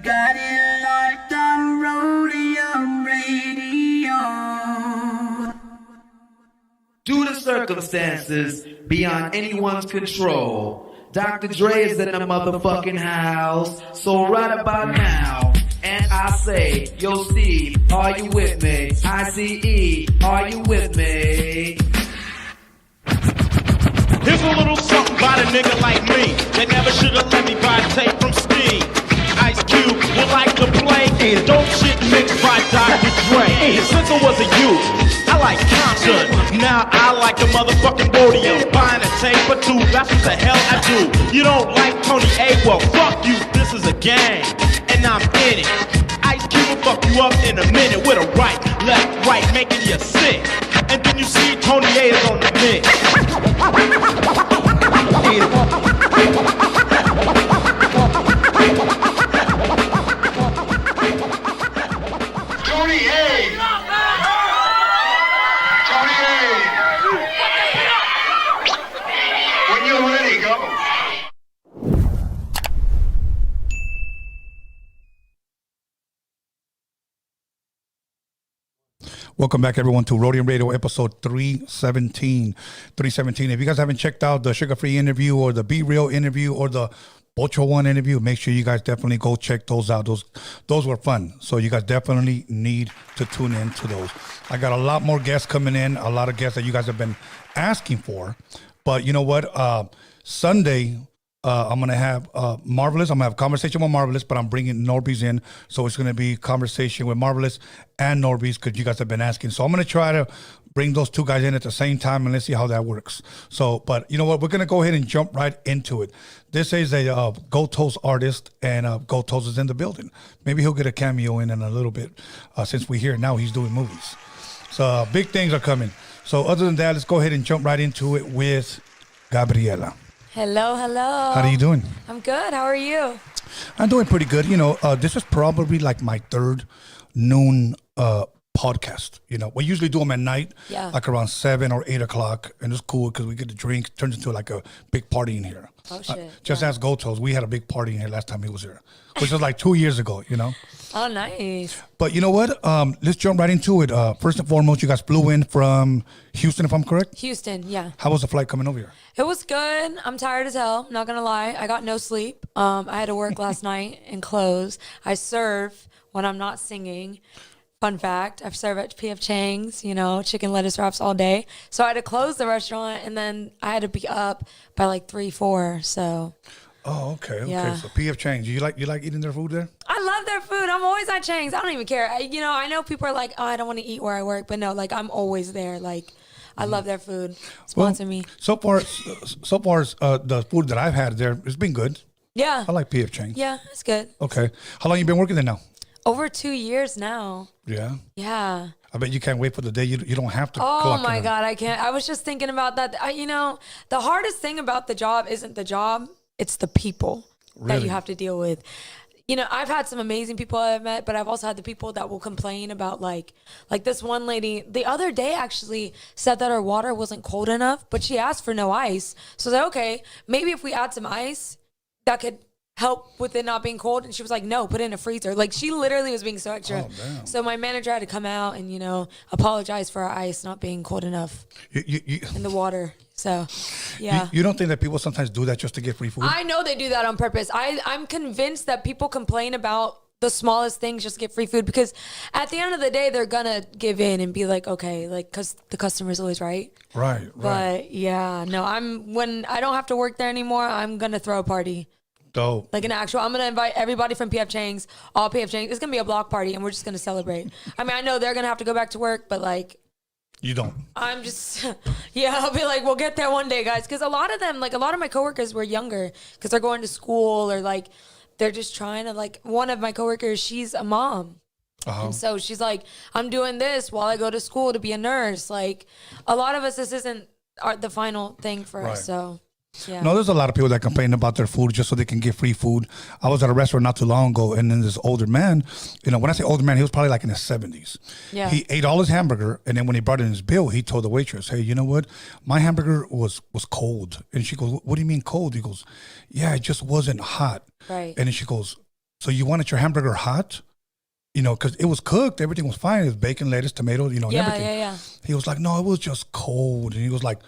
got it locked on Roadium Radio. Due to circumstances beyond anyone's control, Dr. Dre is in the motherfucking house. So right about now, and I say, yo Steve, are you with me? ICE, are you with me? Here's a little something by a nigga like me. They never should've let me buy tape from Steve. Ice Cube would like to play dope shit mixed by Dr. Dre. And since I was a youth, I like Compton. Now I like the motherfucking Roadium. Buying a tape or two, that's what the hell I do. You don't like Tony A? Well, fuck you, this is a game. And I'm in it. Ice Cube will fuck you up in a minute with a right, left, right, making you sick. And then you see Tony A is on the mix. Tony A! Tony A! When you're ready, go. Welcome back, everyone, to Roadium Radio, episode 317. 317. If you guys haven't checked out the Sugar-Free interview or the Be Real interview or the Ocho One interview, make sure you guys definitely go check those out. Those were fun. So you guys definitely need to tune in to those. I got a lot more guests coming in, a lot of guests that you guys have been asking for. But you know what? Sunday, I'm going to have Marvelous. I'm going to have a conversation with Marvelous, but I'm bringing Norbies in. So it's going to be conversation with Marvelous and Norbies because you guys have been asking. So I'm going to try to bring those two guys in at the same time and let's see how that works. So, but you know what? We're going to go ahead and jump right into it. This is a Go Toast artist, and Go Toast is in the building. Maybe he'll get a cameo in a little bit since we hear now he's doing movies. So big things are coming. So other than that, let's go ahead and jump right into it with Gabriella. Hello, hello. How are you doing? I'm good. How are you? I'm doing pretty good. You know, this is probably like my third noon podcast. You know, we usually do them at night, like around 7 or 8 o'clock, and it's cool because we get to drink. It turns into like a big party in here. Oh, shit. Just ask Gotos. We had a big party in here last time he was here, which was like 2 years ago, you know? Oh, nice. But you know what? Let's jump right into it. First and foremost, you guys flew in from Houston, if I'm correct? Houston, yeah. How was the flight coming over here? It was good. I'm tired as hell. Not going to lie. I got no sleep. I had to work last night and close. I serve when I'm not singing. Fun fact, I serve at P.F. Chang's, you know, chicken lettuce wraps all day. So I had to close the restaurant, and then I had to be up by like 3, 4, so. Oh, okay. Yeah. So P.F. Chang's, you like eating their food there? I love their food. I'm always at Chang's. I don't even care. I know people are like, oh, I don't want to eat where I work, but no, like I'm always there. Like, I love their food. Sponsor me. So far as the food that I've had there, it's been good. Yeah. I like P.F. Chang's. Yeah, it's good. Okay. How long you been working there now? Over 2 years now. Yeah. Yeah. I bet you can't wait for the day you don't have to Oh clock my in. God, I can't. I was just thinking about that. The hardest thing about the job isn't the job, it's the people that you have to deal with. You know, I've had some amazing people I've met, but I've also had the people that will complain about like this one lady the other day actually said that her water wasn't cold enough, but she asked for no ice. So I was like, okay, maybe if we add some ice, that could help with it not being cold. And she was like, no, put it in a freezer. Like, she literally was being so extra. Oh, damn. So my manager had to come out and, apologize for our ice not being cold enough in the water. So, yeah. You don't think that people sometimes do that just to get free food? I know they do that on purpose. I'm convinced that people complain about the smallest things just to get free food, because at the end of the day, they're going to give in and be like, okay, like, because the customer's always right. Right. But yeah, no, when I don't have to work there anymore, I'm going to throw a party. Dope. Like an actual, I'm going to invite everybody from PF Chang's, all PF Chang's. It's going to be a block party, and we're just going to celebrate. I mean, I know they're going to have to go back to work, but like. You don't. I'm just, I'll be like, we'll get there one day, guys. Because a lot of them, like a lot of my coworkers were younger because they're going to school, or like they're just trying to, like, one of my coworkers, she's a mom. And so she's like, I'm doing this while I go to school to be a nurse. Like, a lot of us, this isn't the final thing for us. So. Yeah. No, there's a lot of people that complain about their food just so they can get free food. I was at a restaurant not too long ago, and then this older man, when I say older man, he was probably like in his 70s. Yeah. He ate all his hamburger, and then when he brought in his bill, he told the waitress, hey, you know what? My hamburger was cold. And she goes, what do you mean cold? He goes, yeah, it just wasn't hot. Right. And then she goes, So you wanted your hamburger hot, you know, because it was cooked. Everything was fine. It was bacon, lettuce, tomato, you know, and everything. Yeah. He was like, no, it was just cold. And he was like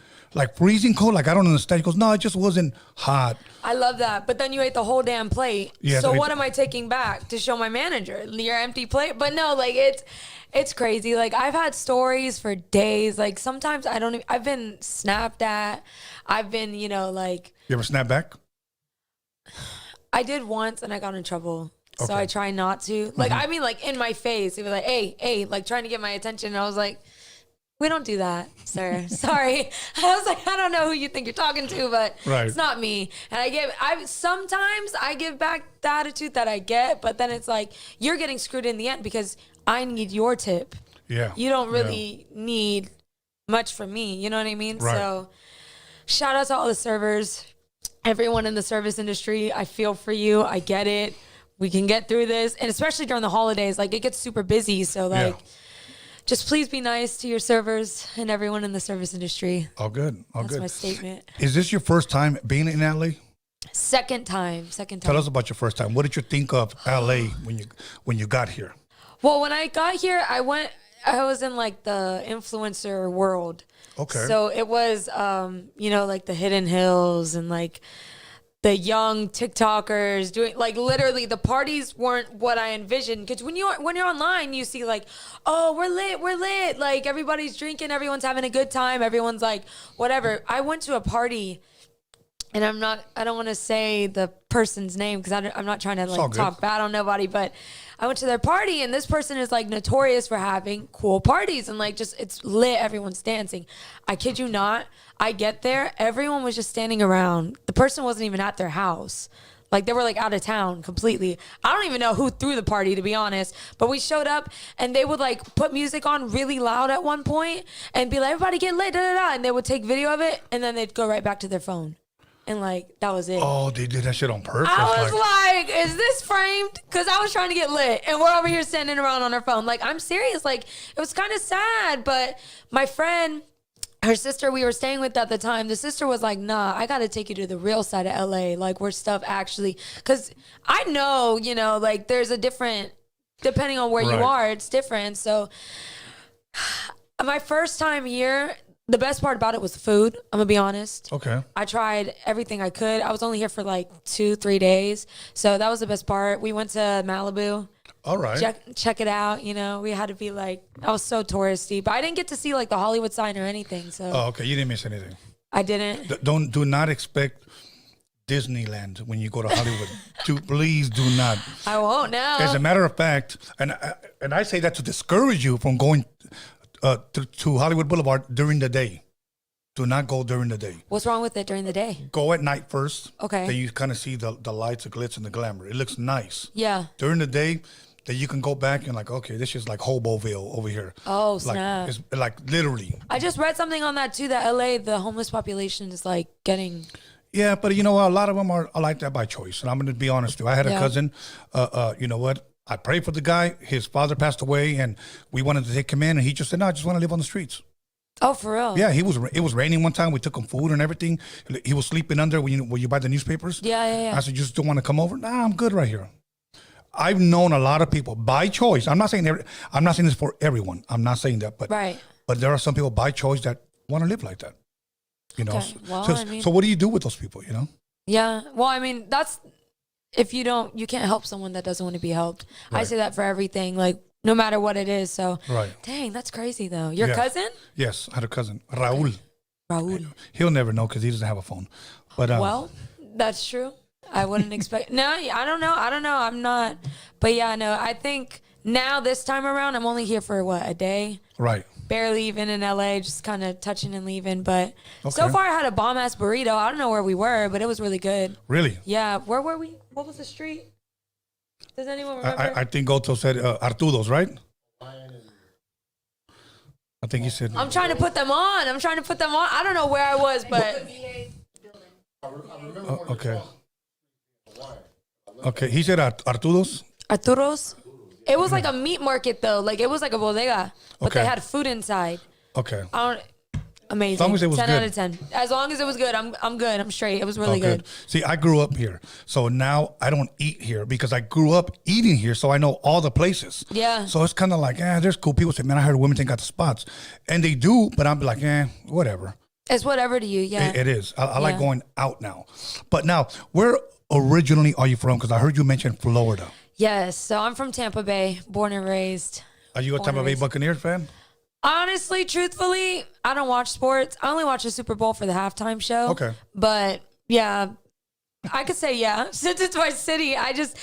freezing cold. Like, I don't understand. He goes, no, it just wasn't hot. I love that. But then you ate the whole damn plate. Yeah, so what am I taking back to show my manager? Your empty plate? But no, like it's crazy. Like I've had stories for days. Like sometimes I've been snapped at. I've been, you know, like. You ever snap back? I did once and I got in trouble. So Okay. I try not to. Like, I mean, like in my face. He was like, hey, like trying to get my attention. And I was like, we don't do that, sir. Sorry. I was like, I don't know who you think you're talking to, but it's not me. And sometimes I give back the attitude that I get, but then it's like, you're getting screwed in the end because I need your tip. Yeah. You don't really need much from me. You know what I mean? Right. So shout out to all the servers, everyone in the service industry. I feel for you. I get it. We can get through this. And especially during the holidays, like it gets super busy. So like, just please be nice to your servers and everyone in the service industry. All good. That's my statement. Is this your first time being in LA? Second time. Tell us about your first time. What did you think of LA when you got here? Well, when I got here, I was in like the influencer world. Okay. So it was, you know, like the Hidden Hills and like the young TikTokers doing like literally the parties weren't what I envisioned. Because when you're online, you see like, oh, we're lit. Like everybody's drinking, everyone's having a good time, everyone's like whatever. I went to a party, and I don't want to say the person's name because I'm not trying to like talk bad on nobody, but I went to their party and this person is like notorious for having cool parties and like just it's lit, everyone's dancing. I kid you not, I get there, everyone was just standing around. The person wasn't even at their house. Like they were like out of town completely. I don't even know who threw the party, to be honest, but we showed up and they would like put music on really loud at one point and be like, everybody get lit, da da da, and they would take video of it and then they'd go right back to their phone. And like, that was it. Oh, they did that shit on purpose? I was like, is this framed? Because I was trying to get lit. And we're over here standing around on our phone. Like, I'm serious. Like, it was kind of sad. But my friend, her sister we were staying with at the time, the sister was like, nah, I got to take you to the real side of LA. Like, where stuff actually... Because I know, you know, like, there's a different... Depending on where you are, it's different. So, my first time here... The best part about it was the food. I'm going to be honest. Okay. I tried everything I could. I was only here for like 2-3 days. So that was the best part. We went to Malibu. All right. Check it out. You know, we had to be like, I was so touristy. But I didn't get to see like the Hollywood sign or anything. So. Oh, okay. You didn't miss anything. I didn't. Do not expect Disneyland when you go to Hollywood. Please do not. I won't now. As a matter of fact, and I say that to discourage you from going to Hollywood Boulevard during the day. Do not go during the day. What's wrong with it during the day? Go at night first. Okay. Then you kind of see the lights, the glitz, and the glamour. It looks nice. Yeah. During the day, then you can go back and like, okay, this is like Hoboville over here. Oh, like, snap. It's like literally. I just read something on that too, that LA, the homeless population is like getting... Yeah, but you know what? A lot of them are like that by choice. And I'm going to be honest with you. I had a cousin, you know what? I prayed for the guy. His father passed away, and we wanted to take him in, and he just said, "No, I just want to live on the streets." Oh, for real? Yeah, it was raining one time. We took him food and everything. He was sleeping under when you buy the newspapers. Yeah. I said, "You just don't want to come over?" Nah, I'm good right here. I've known a lot of people by choice. I'm not saying this for everyone. I'm not saying that, but but there are some people by choice that want to live like that. You know. Okay. Well, so what do you do with those people? You know. Yeah. Well, I mean, that's. If you can't help someone that doesn't want to be helped. Right. I say that for everything, like no matter what it is. So, dang, that's crazy though. Your cousin? Yes, I had a cousin, Raul. Raul. He'll never know because he doesn't have a phone. But well, that's true. I wouldn't expect. No, I don't know. I'm not. But yeah, no. I think now this time around, I'm only here for a day. Right. Barely even in LA, just kind of touching and leaving. But so far, I had a bomb ass burrito. I don't know where we were, but it was really good. Really? Yeah. Where were we? What was the street? Does anyone remember? I think Goto said Artudo's, right? I think he said. I'm trying to put them on. I don't know where I was, but. Okay. Okay. He said Artudo's. Arturo's? It was like a meat market though. Like it was like a bodega, but they had food inside. Okay. Amazing. As long as it was 10 good. out of 10. As long as it was good, I'm good. I'm straight. It was really good. See, I grew up here, so now I don't eat here because I grew up eating here, so I know all the places. Yeah. So it's kind of like, there's cool people say, man, I heard Wilmington got the spots, and they do, but I'm like, whatever. It's whatever to you, yeah. It is. I like going out now. But now, where originally are you from? Because I heard you mention Florida. Yes. So I'm from Tampa Bay, born and raised. Are you a Tampa Bay Buccaneers fan? Honestly, truthfully, I don't watch sports. I only watch the Super Bowl for the halftime show. Okay. But yeah, I could say yeah. Since it's my city, I just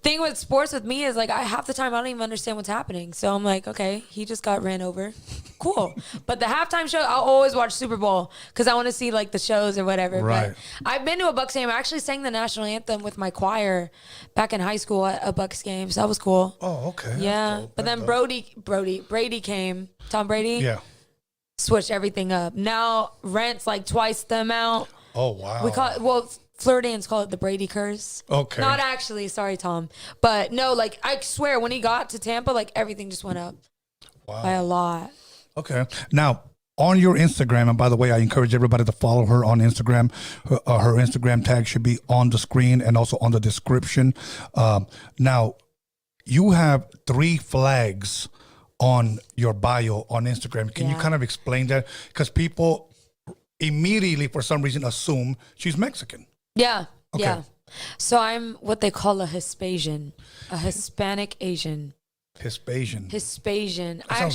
think with sports with me is like half the time I don't even understand what's happening. So I'm like, okay, he just got ran over. Cool. But the halftime show, I'll always watch Super Bowl because I want to see like the shows or whatever. Right. But I've been to a Bucs game. I actually sang the national anthem with my choir back in high school at a Bucs game. So that was cool. Oh, okay. Yeah. But then Brady came. Tom Brady. Yeah. Switched everything up. Now rent's like twice the amount. Oh, wow. We call it, Floridians call it the Brady curse. Okay. Not actually, sorry, Tom. But no, like I swear when he got to Tampa, like everything just went up by a lot. Okay. Now, on your Instagram, and by the way, I encourage everybody to follow her on Instagram. Her Instagram tag should be on the screen and also on the description. Now, you have 3 flags on your bio on Instagram. Can you kind of explain that? Because people immediately, for some reason, assume she's Mexican. Yeah. Okay. Yeah. So I'm what they call a Hispasian, a Hispanic Asian. Hispasian.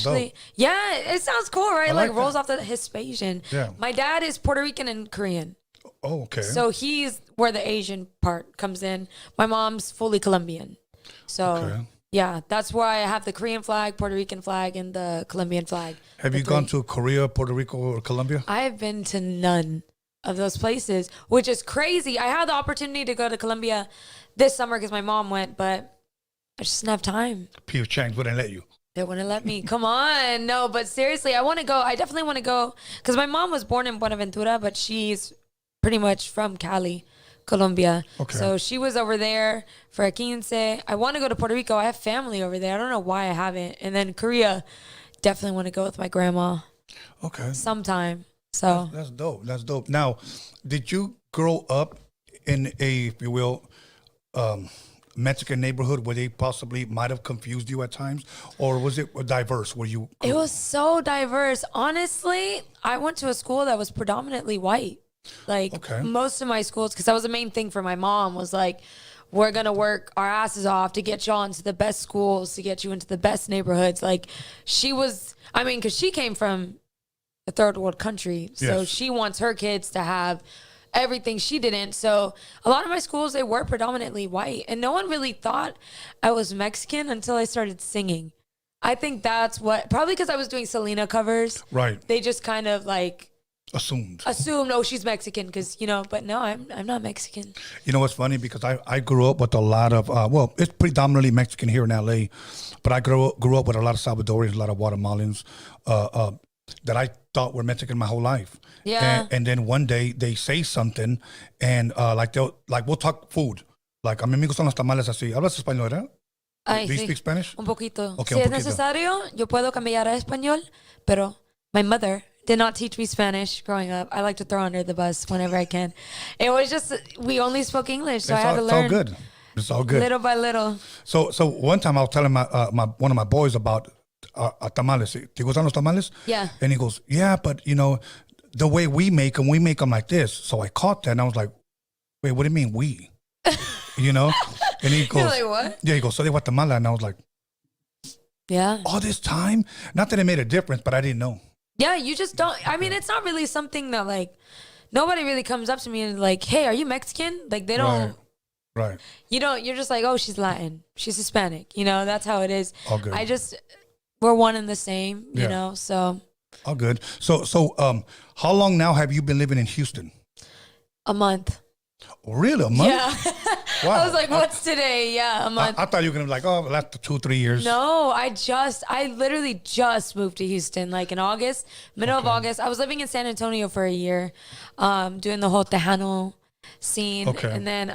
Dope. Yeah, it sounds cool, right? I Like like rolls that. off the Hispasian. Yeah. My dad is Puerto Rican and Korean. Oh, okay. So he's where the Asian part comes in. My mom's fully Colombian. So yeah, that's why I have the Korean flag, Puerto Rican flag, and the Colombian flag. Have you gone to Korea, Puerto Rico, or Colombia? I have been to none of those places, which is crazy. I had the opportunity to go to Colombia this summer because my mom went, but I just didn't have time. P.O. Chang wouldn't let you. They wouldn't let me. Come on. No, but seriously, I want to go. I definitely want to go because my mom was born in Buenaventura, but she's pretty much from Cali, Colombia. Okay. So she was over there for a quince. I want to go to Puerto Rico. I have family over there. I don't know why I haven't. And then Korea, definitely want to go with my grandma. Okay. Sometime. So That's dope. That's dope. Now, did you grow up in a, if you will, Mexican neighborhood where they possibly might have confused you at times, or was it diverse? Where you? it was so diverse. Honestly, I went to a school that was predominantly white. Like most of my schools, because that was the main thing for my mom was like, we're going to work our asses off to get y'all into the best schools, to get you into the best neighborhoods. Like she was, I mean, because she came from a third world country. So she wants her kids to have everything she didn't. So a lot of my schools, they were predominantly white. And no one really thought I was Mexican until I started singing. I think that's what, probably because I was doing Selena covers. Right. They just kind of like assumed, oh, she's Mexican because, but no, I'm not Mexican. You know what's funny? Because I grew up with a lot of, it's predominantly Mexican here in LA, but I grew up with a lot of Salvadorians, a lot of Guatemalans that I thought were Mexican my whole life. Yeah. And then one day they say something and we'll talk food. Like, a mí me gustan los tamales así. ¿Hablas español, verdad? Do you speak Spanish? Un poquito. Okay, si un es poquito. necesario, yo puedo cambiar a español, pero my mother did not teach me Spanish growing up. I like to throw under the bus whenever I can. It was just, we only spoke English, so I had to learn. It's all good. It's all good. Little by little. So one time I was telling my one of my boys about tamales. ¿Te gustan los tamales? Yeah. And he goes, yeah, but the way we make them like this. So I caught that and I was like, wait, what do you mean we? And he goes, You're like, what? Yeah, he goes, so they Guatemala. And I was like, yeah. all this time? Not that it made a difference, but I didn't know. Yeah, you just don't. I mean, it's not really something that like nobody really comes up to me and like, hey, are you Mexican? Like they don't. Right. You're just like, oh, she's Latin. She's Hispanic. That's how it is. All good. We're one and the same, so. All good. So how long now have you been living in Houston? A month. Really? A month? Yeah. Wow. I was like, what's today? Yeah, a month. I thought you were going to be like, oh, last 2-3 years. No, I literally just moved to Houston, like in August, middle of August. I was living in San Antonio for a year, doing the whole Tejano scene. Okay. And then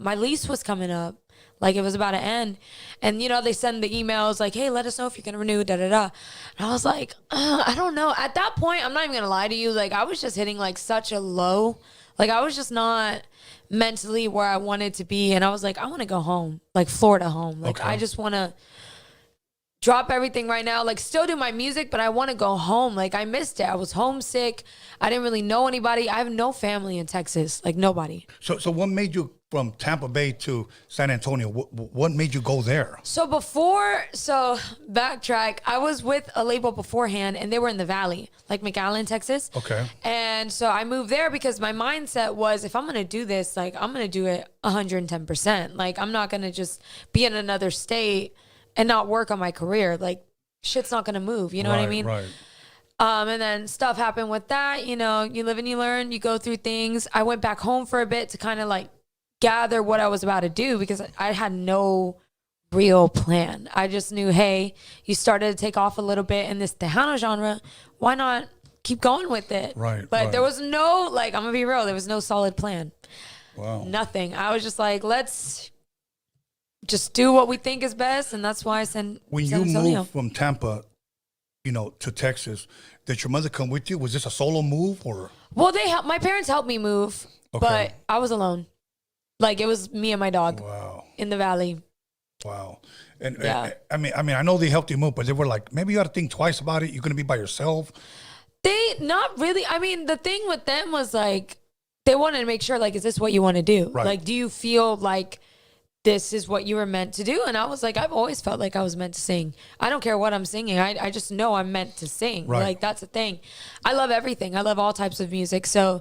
my lease was coming up. Like it was about to end. And, you know, they send the emails like, hey, let us know if you're going to renew, da, da, da. And I was like, I don't know. At that point, I'm not even going to lie to you. Like I was just hitting like such a low. Like I was just not mentally where I wanted to be. And I was like, I want to go home, like Florida home. Like I just want to drop everything right now, like still do my music, but I want to go home. Like I missed it. I was homesick. I didn't really know anybody. I have no family in Texas, like nobody. So what made you from Tampa Bay to San Antonio? What made you go there? So backtrack, I was with a label beforehand and they were in the Valley, like McAllen, Texas. Okay. And so I moved there because my mindset was, if I'm going to do this, like I'm going to do it 110%. Like I'm not going to just be in another state and not work on my career. Like shit's not gonna move. You know what I mean? Right. And then stuff happened with that. You know, you live and you learn. You go through things. I went back home for a bit to kind of like gather what I was about to do because I had no real plan. I just knew, hey, you started to take off a little bit in this Tejano genre. Why not keep going with it? Right. But there was no, like, I'm gonna be real. There was no solid plan. Wow. Nothing. I was just like, let's just do what we think is best, and that's why I sent. When you moved from Tampa, you know, to Texas, did your mother come with you? Was this a solo move or? Well, my parents helped me move, but I was alone. Like it was me and my dog. Wow. In the Valley. Wow. And I mean, I know they helped you move, but they were like, maybe you ought to think twice about it. You're gonna be by yourself. They not really. I mean, the thing with them was like, they wanted to make sure, like, is this what you want to do? Right. Like, do you feel like this is what you were meant to do? And I was like, I've always felt like I was meant to sing. I don't care what I'm singing. I just know I'm meant to sing. Right. Like, that's the thing. I love everything. I love all types of music. So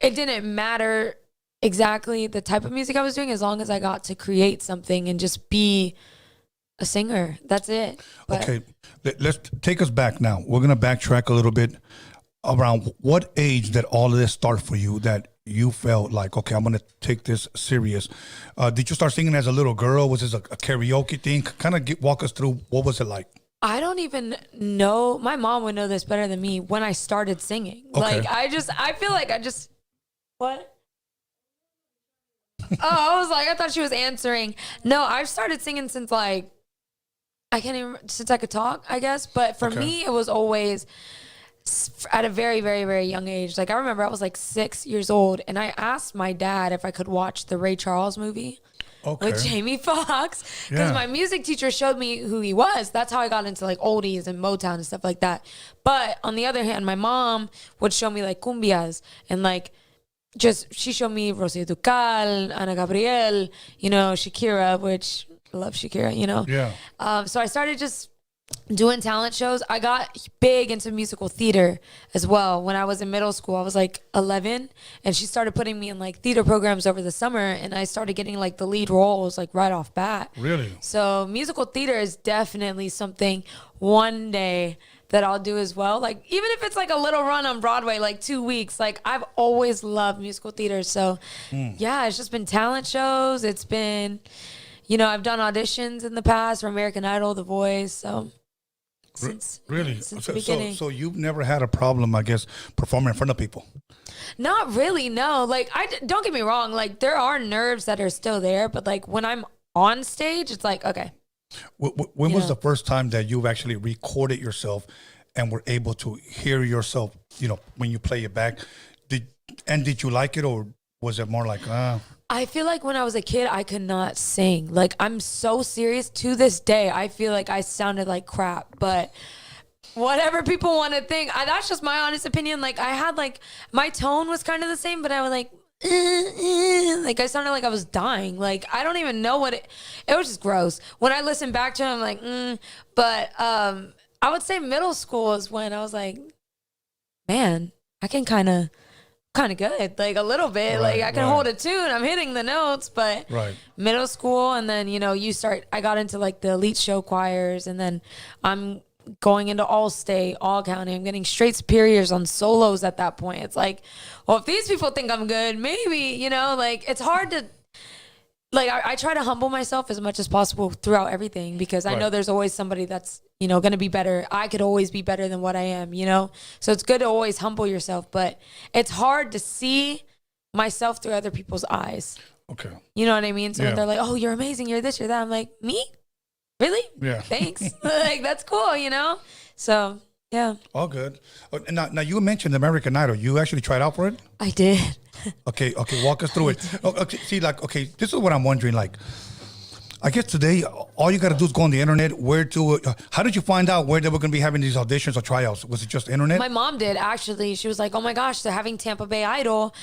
it didn't matter exactly the type of music I was doing as long as I got to create something and just be a singer. That's it. But okay. Let's take us back now. We're going to backtrack a little bit around what age did all of this start for you that you felt like, okay, I'm going to take this serious. Did you start singing as a little girl? Was this a karaoke thing? Kind of walk us through, what was it like? I don't even know. My mom would know this better than me when I started singing. Okay. Like, I feel like what? Oh, I was like, I thought she was answering. No, I've started singing since like, since I could talk, I guess. But for me, it was always at a very, very, very young age. Like I remember I was like 6 years old and I asked my dad if I could watch the Ray Charles movie with Jamie Foxx because my music teacher showed me who he was. That's how I got into like oldies and Motown and stuff like that. But on the other hand, my mom would show me like cumbias and like she showed me Rocío Dúrcal, Ana Gabriel, you know, Shakira, which I love Shakira, you know. Yeah. So I started just doing talent shows. I got big into musical theater as well. When I was in middle school, I was like 11 and she started putting me in like theater programs over the summer and I started getting like the lead roles like right off bat. Really? So musical theater is definitely something one day that I'll do as well. Like even if it's like a little run on Broadway, like 2 weeks, like I've always loved musical theater. So yeah, it's just been talent shows. It's been, you know, I've done auditions in the past for American Idol, The Voice. So since the beginning. So you've never had a problem, I guess, performing in front of people? Not really, no. Like, don't get me wrong. Like, there are nerves that are still there, but like when I'm on stage, it's like, okay. When was the first time that you've actually recorded yourself and were able to hear yourself, you know, when you play it back? Did you like it, or was it more like, I feel like when I was a kid, I could not sing. Like, I'm so serious. To this day, I feel like I sounded like crap. But whatever people want to think, that's just my honest opinion. Like, I had, like, my tone was kind of the same, but I was like, like, I sounded like I was dying. Like, I don't even know what it was just gross. When I listen back to it, I'm like, But I would say middle school is when I was like, man, I can kind of good, like a little bit. Right, like I can hold a tune, I'm hitting the notes, but middle school, and then, you know, I got into like the elite show choirs, and then I'm going into all state, all county. I'm getting straight superiors on solos at that point. It's like, well, if these people think I'm good, maybe, you know, like it's hard to, like, I try to humble myself as much as possible throughout everything, because I know there's always somebody that's, you know, going to be better. I could always be better than what I am, you know? So it's good to always humble yourself, but it's hard to see myself through other people's eyes. Okay. You know what I mean? So when Yeah. they're like, "Oh, you're amazing. You're this. You're that," I'm like, "Me? Really? Yeah. Thanks. Like that's cool. You know? So yeah, All good. Now you mentioned American Idol. You actually tried out for it? I did. Okay. Walk us through it. Okay. See, this is what I'm wondering. Like, I guess today, all you got to do is go on the internet. How did you find out where they were going to be having these auditions or tryouts? Was it just internet? My mom did actually. She was like, "Oh my gosh, they're having Tampa Bay Idol.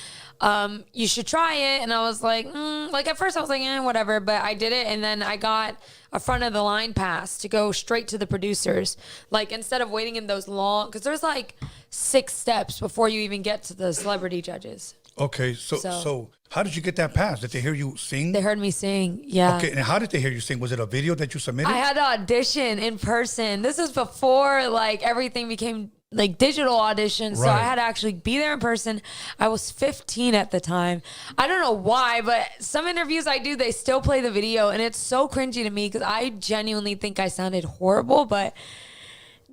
You should try it." And I was like, like at first I was like, whatever. But I did it, and then I got a front of the line pass to go straight to the producers. Like instead of waiting in those long, because there's like 6 steps before you even get to the celebrity judges. Okay, so how did you get that pass? Did they hear you sing? They heard me sing, yeah. Okay, and how did they hear you sing? Was it a video that you submitted? I had to audition in person. This was before like everything became like digital auditions. So I Right. had to actually be there in person. I was 15 at the time. I don't know why, but some interviews I do, they still play the video, and it's so cringy to me because I genuinely think I sounded horrible, but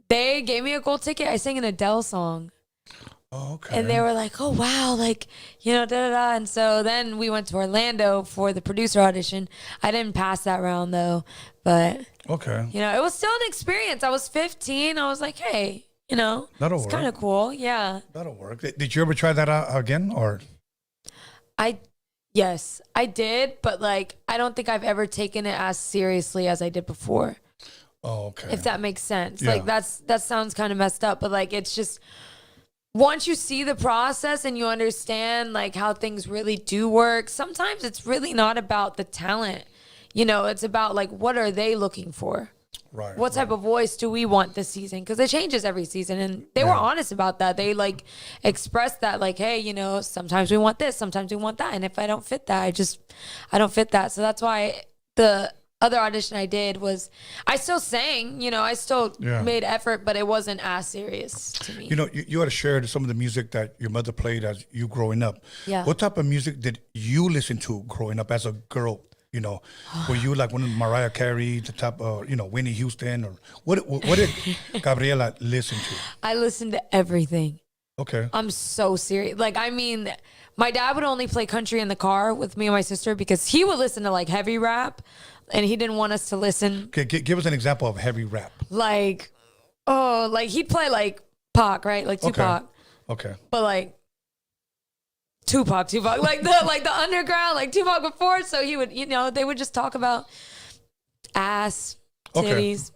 they gave me a gold ticket. I sang an Adele song. Oh, okay. And they were like, "Oh wow, like, you know, da da da." And so then we went to Orlando for the producer audition. I didn't pass that round though, but Okay. you know, it was still an experience. I was 15. I was like, "Hey, you know, That'll it's work. kind of cool." Yeah. That'll work. Did you ever try that out again, or? Yes, I did, but like, I don't think I've ever taken it as seriously as I did before. Oh, okay. If that makes sense. Yeah. Like that sounds kind of messed up, but like it's just once you see the process and you understand like how things really do work, sometimes it's really not about the talent. You know, it's about like what are they looking for? Right. What type of voice do we want this season? Because it changes every season, and they were honest about that. They like expressed that, like, hey, you know, sometimes we want this, sometimes we want that, and if I don't fit that, I don't fit that. So that's why the other audition I did was I still sang, you know, I still made effort, but it wasn't as serious to me. You know, you had to share some of the music that your mother played as you growing up. Yeah. What type of music did you listen to growing up as a girl? You know, were you like one of Mariah Carey, the type of, you know, Whitney Houston, or what did Gabriella listen to? I listened to everything. Okay. I'm so serious. Like, I mean, my dad would only play country in the car with me and my sister because he would listen to like heavy rap, and he didn't want us to listen. Okay, give us an example of heavy rap. Like, oh, like he'd play like Pac, right? Like Tupac. Okay. But like Tupac, like the underground, like Tupac before. So he would, you know, they would just talk about ass, titties,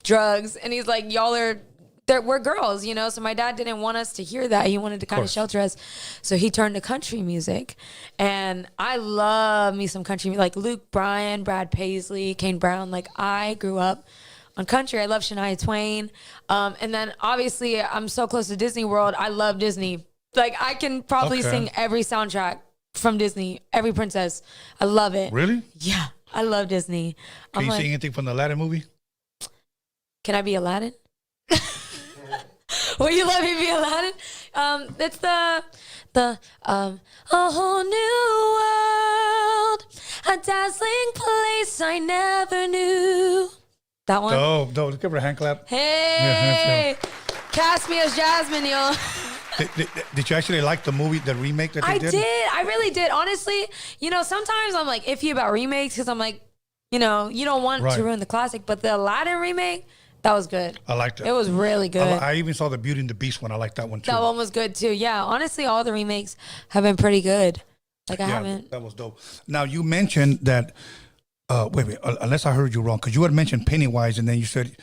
drugs, and he's like, we're girls, you know. So my dad didn't want us to hear that. He wanted to kind of shelter us. So he turned to country music, and I love me some country music, like Luke Bryan, Brad Paisley, Kane Brown. Like I grew up on country. I love Shania Twain, and then obviously I'm so close to Disney World. I love Disney. Like I can probably sing every soundtrack from Disney, every princess. I love it. Really? Yeah, I love Disney. Can you sing anything from the Aladdin movie? Can I be Aladdin? Will you let me be Aladdin? It's the a whole new world, a dazzling place I never knew. That one. Oh, no, give her a hand clap. Hey, cast me as Jasmine, y'all. Did you actually like the movie, the remake that they did? I did. I really did. Honestly, you know, sometimes I'm like iffy about remakes because I'm like, you know, you don't want to ruin the classic. But the Aladdin remake, that was good. I liked it. It was really good. I even saw the Beauty and the Beast one. I like that one too. That one was good too. Yeah. Honestly, all the remakes have been pretty good. Like I haven't. That was dope. Now you mentioned that. Wait. Unless I heard you wrong, because you had mentioned Pennywise, and then you said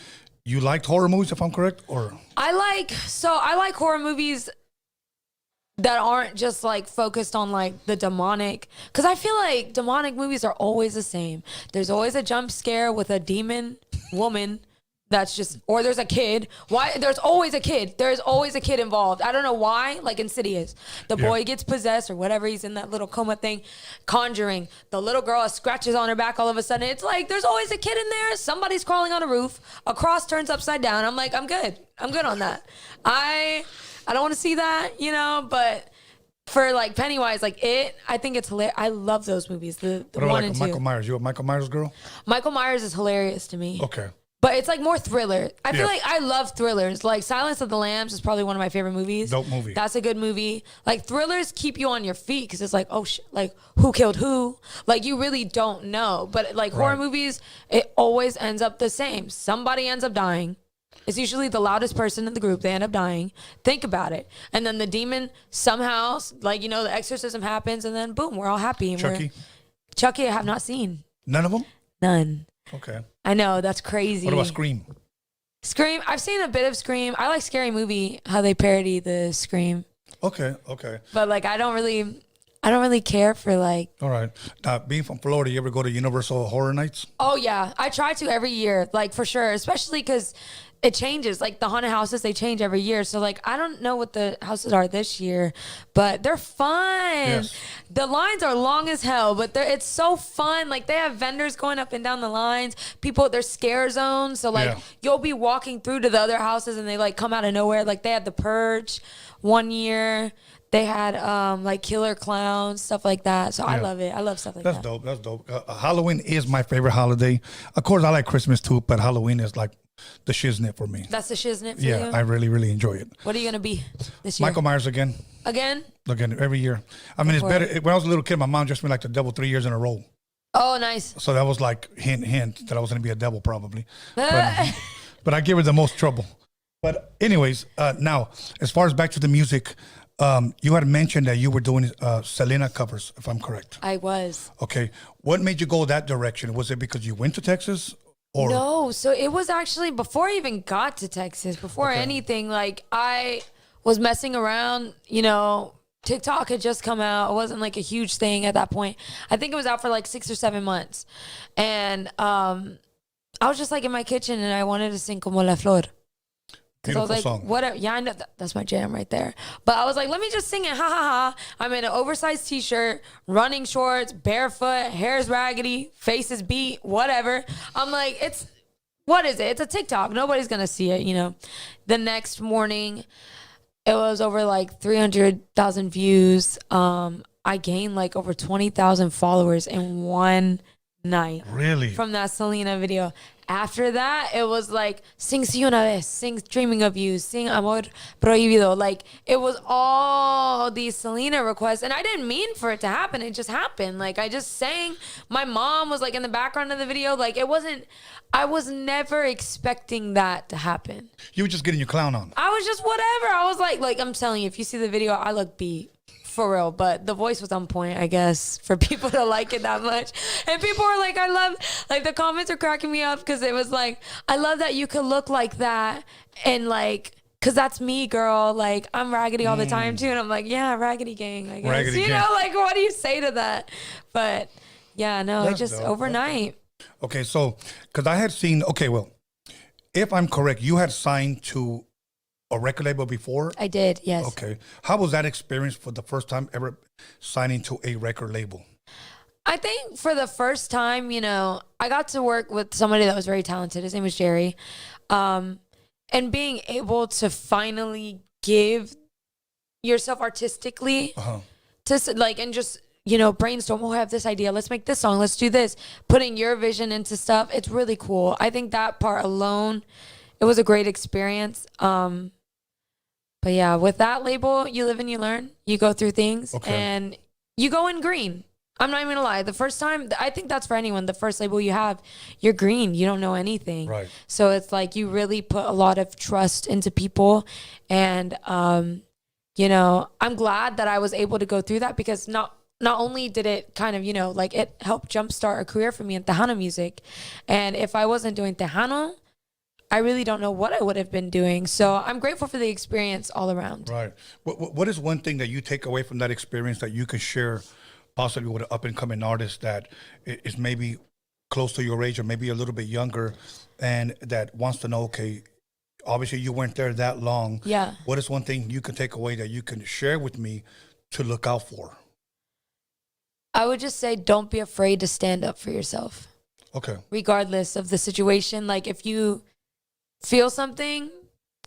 you liked horror movies, if I'm correct, or I like horror movies that aren't just like focused on like the demonic, because I feel like demonic movies are always the same. There's always a jump scare with a demon woman that's just, or there's a kid. Why? There's always a kid. There's always a kid involved. I don't know why. Like Insidious, the boy gets possessed or whatever. He's in that little coma thing. Conjuring, the little girl has scratches on her back all of a sudden. It's like there's always a kid in there. Somebody's crawling on a roof. A cross turns upside down. I'm like, I'm good on that. I don't want to see that, you know, but for like Pennywise, like I think it's hilarious. I love those movies. The what about one like and Michael two. Myers? You a Michael Myers girl? Michael Myers is hilarious to me. Okay. But it's like more thriller. I feel Yeah. like I love thrillers. Like Silence of the Lambs is probably one of my favorite movies. Dope movie. That's a good movie. Like thrillers keep you on your feet because it's like, oh shit, like who killed who? Like you really don't know. But like horror Right. movies, it always ends up the same. Somebody ends up dying. It's usually the loudest person in the group. They end up dying. Think about it. And then the demon somehow, like, you know, the exorcism happens and then boom, we're all happy. And Chucky? Chucky, I have not seen. None of them? None. Okay. I know, that's crazy. What about Scream? Scream, I've seen a bit of Scream. I like Scary Movie, how they parody the Scream. Okay. But like I don't really care for like. All right. Now, being from Florida, you ever go to Universal Horror Nights? Oh yeah, I try to every year, like for sure, especially because it changes. Like the haunted houses, they change every year. So like I don't know what the houses are this year, but they're fun. Yes. The lines are long as hell, but it's so fun. Like they have vendors going up and down the lines. People, they're scare zones. So like Yeah. you'll be walking through to the other houses and they like come out of nowhere. Like they had The Purge one year. They had like killer clowns, stuff like that. So I love it. I love stuff like That's that. dope. That's dope. Halloween is my favorite holiday. Of course, I like Christmas too, but Halloween is like the shiznit for me. That's the shiznit for Yeah, you? I really, really enjoy it. What are you going to be this year? Michael Myers again. Again? Again, every year. I mean, it's for better. it. When I was a little kid, my mom just made like the devil 3 years in a row. Oh, nice. So that was like hint that I was going to be a devil probably. But I give her the most trouble. But anyways, now, as far as back to the music, you had mentioned that you were doing Selena covers, if I'm correct. I was. Okay. What made you go that direction? Was it because you went to Texas? Or No, so it was actually before I even got to Texas, before anything, like I was messing around, you know, TikTok had just come out. It wasn't like a huge thing at that point. I think it was out for like 6 or 7 months. And I was just like in my kitchen and I wanted to sing Como la Flor. Because I was Beautiful like, song. whatever. Yeah, I know that's my jam right there. But I was like, let me just sing it. Ha ha ha. I'm in an oversized t-shirt, running shorts, barefoot, hair's raggedy, face is beat, whatever. I'm like, what is it? It's a TikTok. Nobody's going to see it, you know. The next morning, it was over like 300,000 views. I gained like over 20,000 followers in one night. Really? From that Selena video. After that, it was like, sing Si Una Vez, sing Dreaming of You, sing Amor Prohibido. Like, it was all these Selena requests. And I didn't mean for it to happen. It just happened. Like, I just sang. My mom was like in the background of the video. Like, I was never expecting that to happen. You were just getting your clown on. I was just whatever. I was like I'm telling you, if you see the video, I look beat. For real, but the voice was on point, I guess, for people to like it that much. And people were like, I love, like the comments are cracking me up because it was like, I love that you could look like that and like, because that's me, girl. Like, I'm raggedy all the time too. And I'm like, yeah, raggedy gang, I guess. Raggedy you gang. know, like, what do you say to that? But yeah, no, That's it just dope. overnight. Okay, so, because I had seen, okay, well, if I'm correct, you had signed to a record label before? I did, yes. Okay. How was that experience for the first time ever signing to a record label? I think for the first time, you know, I got to work with somebody that was very talented. His name was Jerry. And being able to finally give yourself artistically to like, and just, you know, brainstorm, oh, I have this idea. Let's make this song. Let's do this. Putting your vision into stuff. It's really cool. I think that part alone, it was a great experience. But yeah, with that label, you live and you learn. You go through things and you go in green. I'm not even gonna lie. The first time, I think that's for anyone. The first label you have, you're green. You don't know anything. Right. So it's like you really put a lot of trust into people. And, you know, I'm glad that I was able to go through that because not only did it kind of, you know, like it helped jumpstart a career for me in Tejano music. And if I wasn't doing Tejano, I really don't know what I would have been doing. So I'm grateful for the experience all around. Right. What is one thing that you take away from that experience that you can share possibly with an up-and-coming artist that is maybe close to your age or maybe a little bit younger and that wants to know, okay, obviously you weren't there that long. Yeah. What is one thing you can take away that you can share with me to look out for? I would just say don't be afraid to stand up for yourself. Okay. Regardless of the situation. Like if you feel something,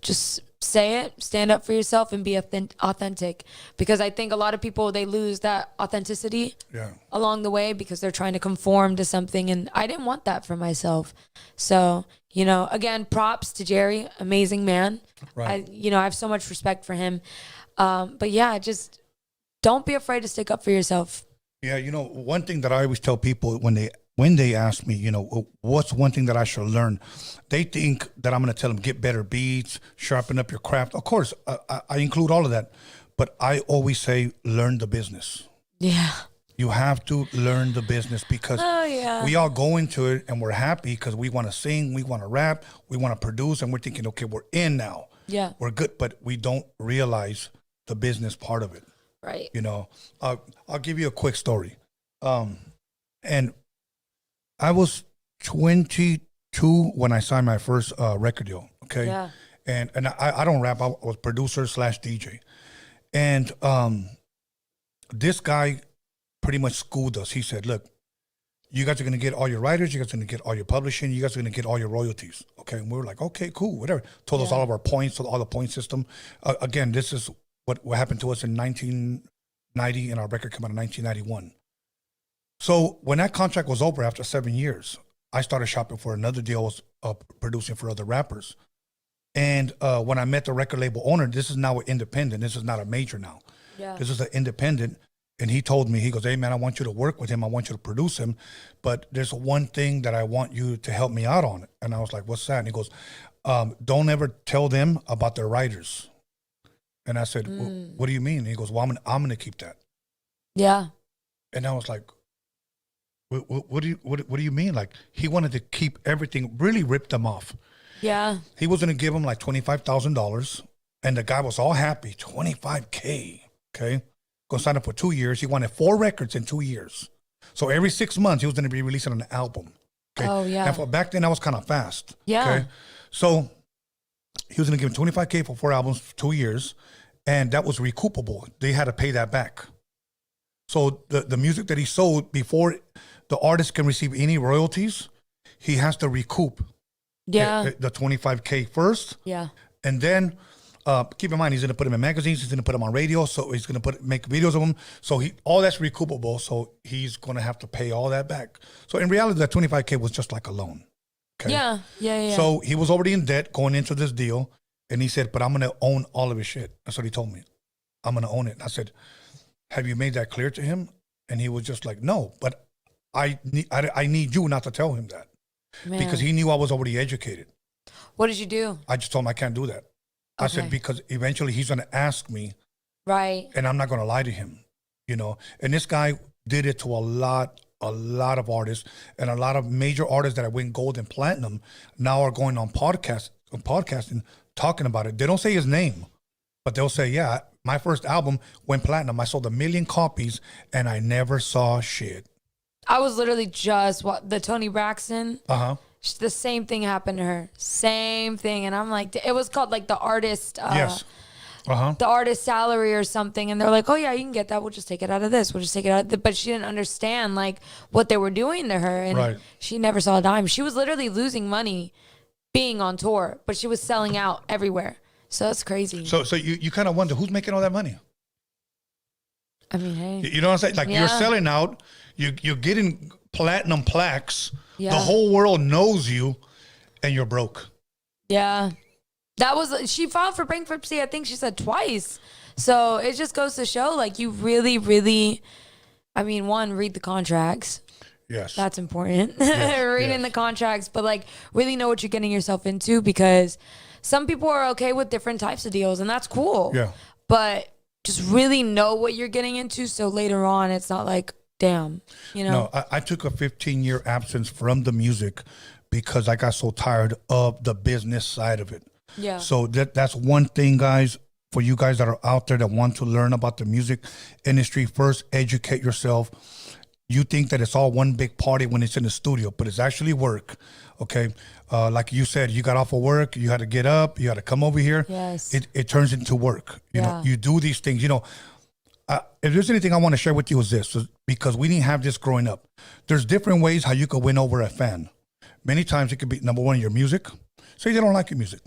just say it, stand up for yourself, and be authentic. Because I think a lot of people, they lose that authenticity along the way because they're trying to conform to something. And I didn't want that for myself. So, you know, again, props to Jerry, amazing man. Right. I have so much respect for him. But yeah, just don't be afraid to stick up for yourself. Yeah, you know, one thing that I always tell people when they ask me, you know, what's one thing that I should learn? They think that I'm going to tell them, get better beats, sharpen up your craft. Of course, I include all of that. But I always say, learn the business. Yeah. You have to learn the business because we all go into it and we're happy because we want to sing, we want to rap, we want to produce, and we're thinking, okay, we're in now. Yeah. We're good, but we don't realize the business part of it. Right. You know, I'll give you a quick story. And I was 22 when I signed my first record deal. Okay. Yeah. And I don't rap. I was producer / DJ. And this guy pretty much schooled us. He said, look, you guys are going to get all your writers. You guys are going to get all your publishing. You guys are going to get all your royalties. Okay. And we were like, okay, cool, whatever. Told us all of our points, all the point system. Again, this is what happened to us in 1990, and our record came out in 1991. So when that contract was over after 7 years, I started shopping for another deal, producing for other rappers. And when I met the record label owner, this is now an independent. This is not a major now. Yeah. This is an independent. And he told me, he goes, hey, man, I want you to work with him. I want you to produce him. But there's one thing that I want you to help me out on. And I was like, what's that? And he goes, don't ever tell them about their writers. And I said, what do you mean? And he goes, well, I'm gonna keep that. Yeah. And I was like, what do you mean? Like, he wanted to keep everything, really ripped them off. Yeah. He was gonna give him like $25,000, and the guy was all happy. $25K. Okay. Gonna sign up for 2 years. He wanted 4 records in 2 years. So every 6 months he was gonna be releasing an album. Okay. Oh yeah. And for back then that was kind of fast. Yeah. Okay. So he was gonna give him $25K for 4 albums for 2 years. And that was recoupable. They had to pay that back. So the music that he sold before the artist can receive any royalties, he has to recoup the $25K first. Yeah. And then keep in mind, he's going to put them in magazines. He's going to put them on radio. So he's going to make videos of them. So all that's recoupable. So he's going to have to pay all that back. So in reality, that $25K was just like a loan. Okay? Yeah. So he was already in debt going into this deal. And he said, but I'm going to own all of his shit. That's what he told me. I'm going to own it. And I said, have you made that clear to him? And he was just like, no, but I need you not to tell him that. Man. Because he knew I was already educated. What did you do? I just told him I can't do that. Okay. I said, because eventually he's going to ask me. Right. And I'm not going to lie to him, you know. And this guy did it to a lot of artists, and a lot of major artists that went gold and platinum now are going on podcasting, talking about it. They don't say his name, but they'll say, yeah, my first album went platinum. I sold 1 million copies and I never saw shit. I was literally just the Toni Braxton. The same thing happened to her. Same thing. And I'm like, it was called like the artist. Yes. The artist salary or something. And they're like, oh yeah, you can get that. We'll just take it out of this. We'll just take it out. But she didn't understand like what they were doing to her. And she never saw a dime. She was literally losing money being on tour, but she was selling out everywhere. So that's crazy. So you kind of wonder who's making all that money. I mean, hey, you know what I'm saying? Like you're selling out, you're getting platinum plaques. Yeah. The whole world knows you, and you're broke. Yeah, she filed for bankruptcy. I think she said twice. So it just goes to show, like, you really, really, I mean, one, read the contracts. Yes. That's important. Yes, reading the contracts, but like really know what you're getting yourself into, because some people are okay with different types of deals, and that's cool. Yeah. But just really know what you're getting into, so later on it's not like, damn, you know. No, I took a 15-year absence from the music because I got so tired of the business side of it. Yeah. So that's one thing, guys, for you guys that are out there that want to learn about the music industry. First, educate yourself. You think that it's all one big party when it's in the studio, but it's actually work, okay? Like you said, you got off of work, you had to get up, you had to come over here. Yes. It turns into work. You know, you do these things. You know, if there's anything I want to share with you is this, because we didn't have this growing up. There's different ways how you could win over a fan. Many times it could be, number one, your music. Say they don't like your music.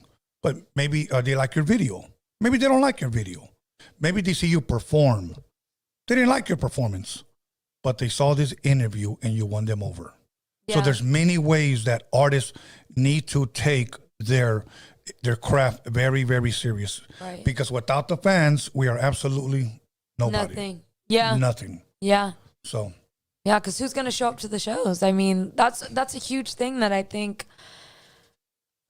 but maybe they like your video. Maybe they don't like your video. Maybe they see you perform. They didn't like your performance, but they saw this interview and you won them over. Yeah. So there's many ways that artists need to take their craft very, very serious. Right. Because without the fans, we are absolutely nobody. Nothing. Yeah. Nothing. Yeah. So. Yeah, because who's going to show up to the shows? I mean, that's a huge thing that I think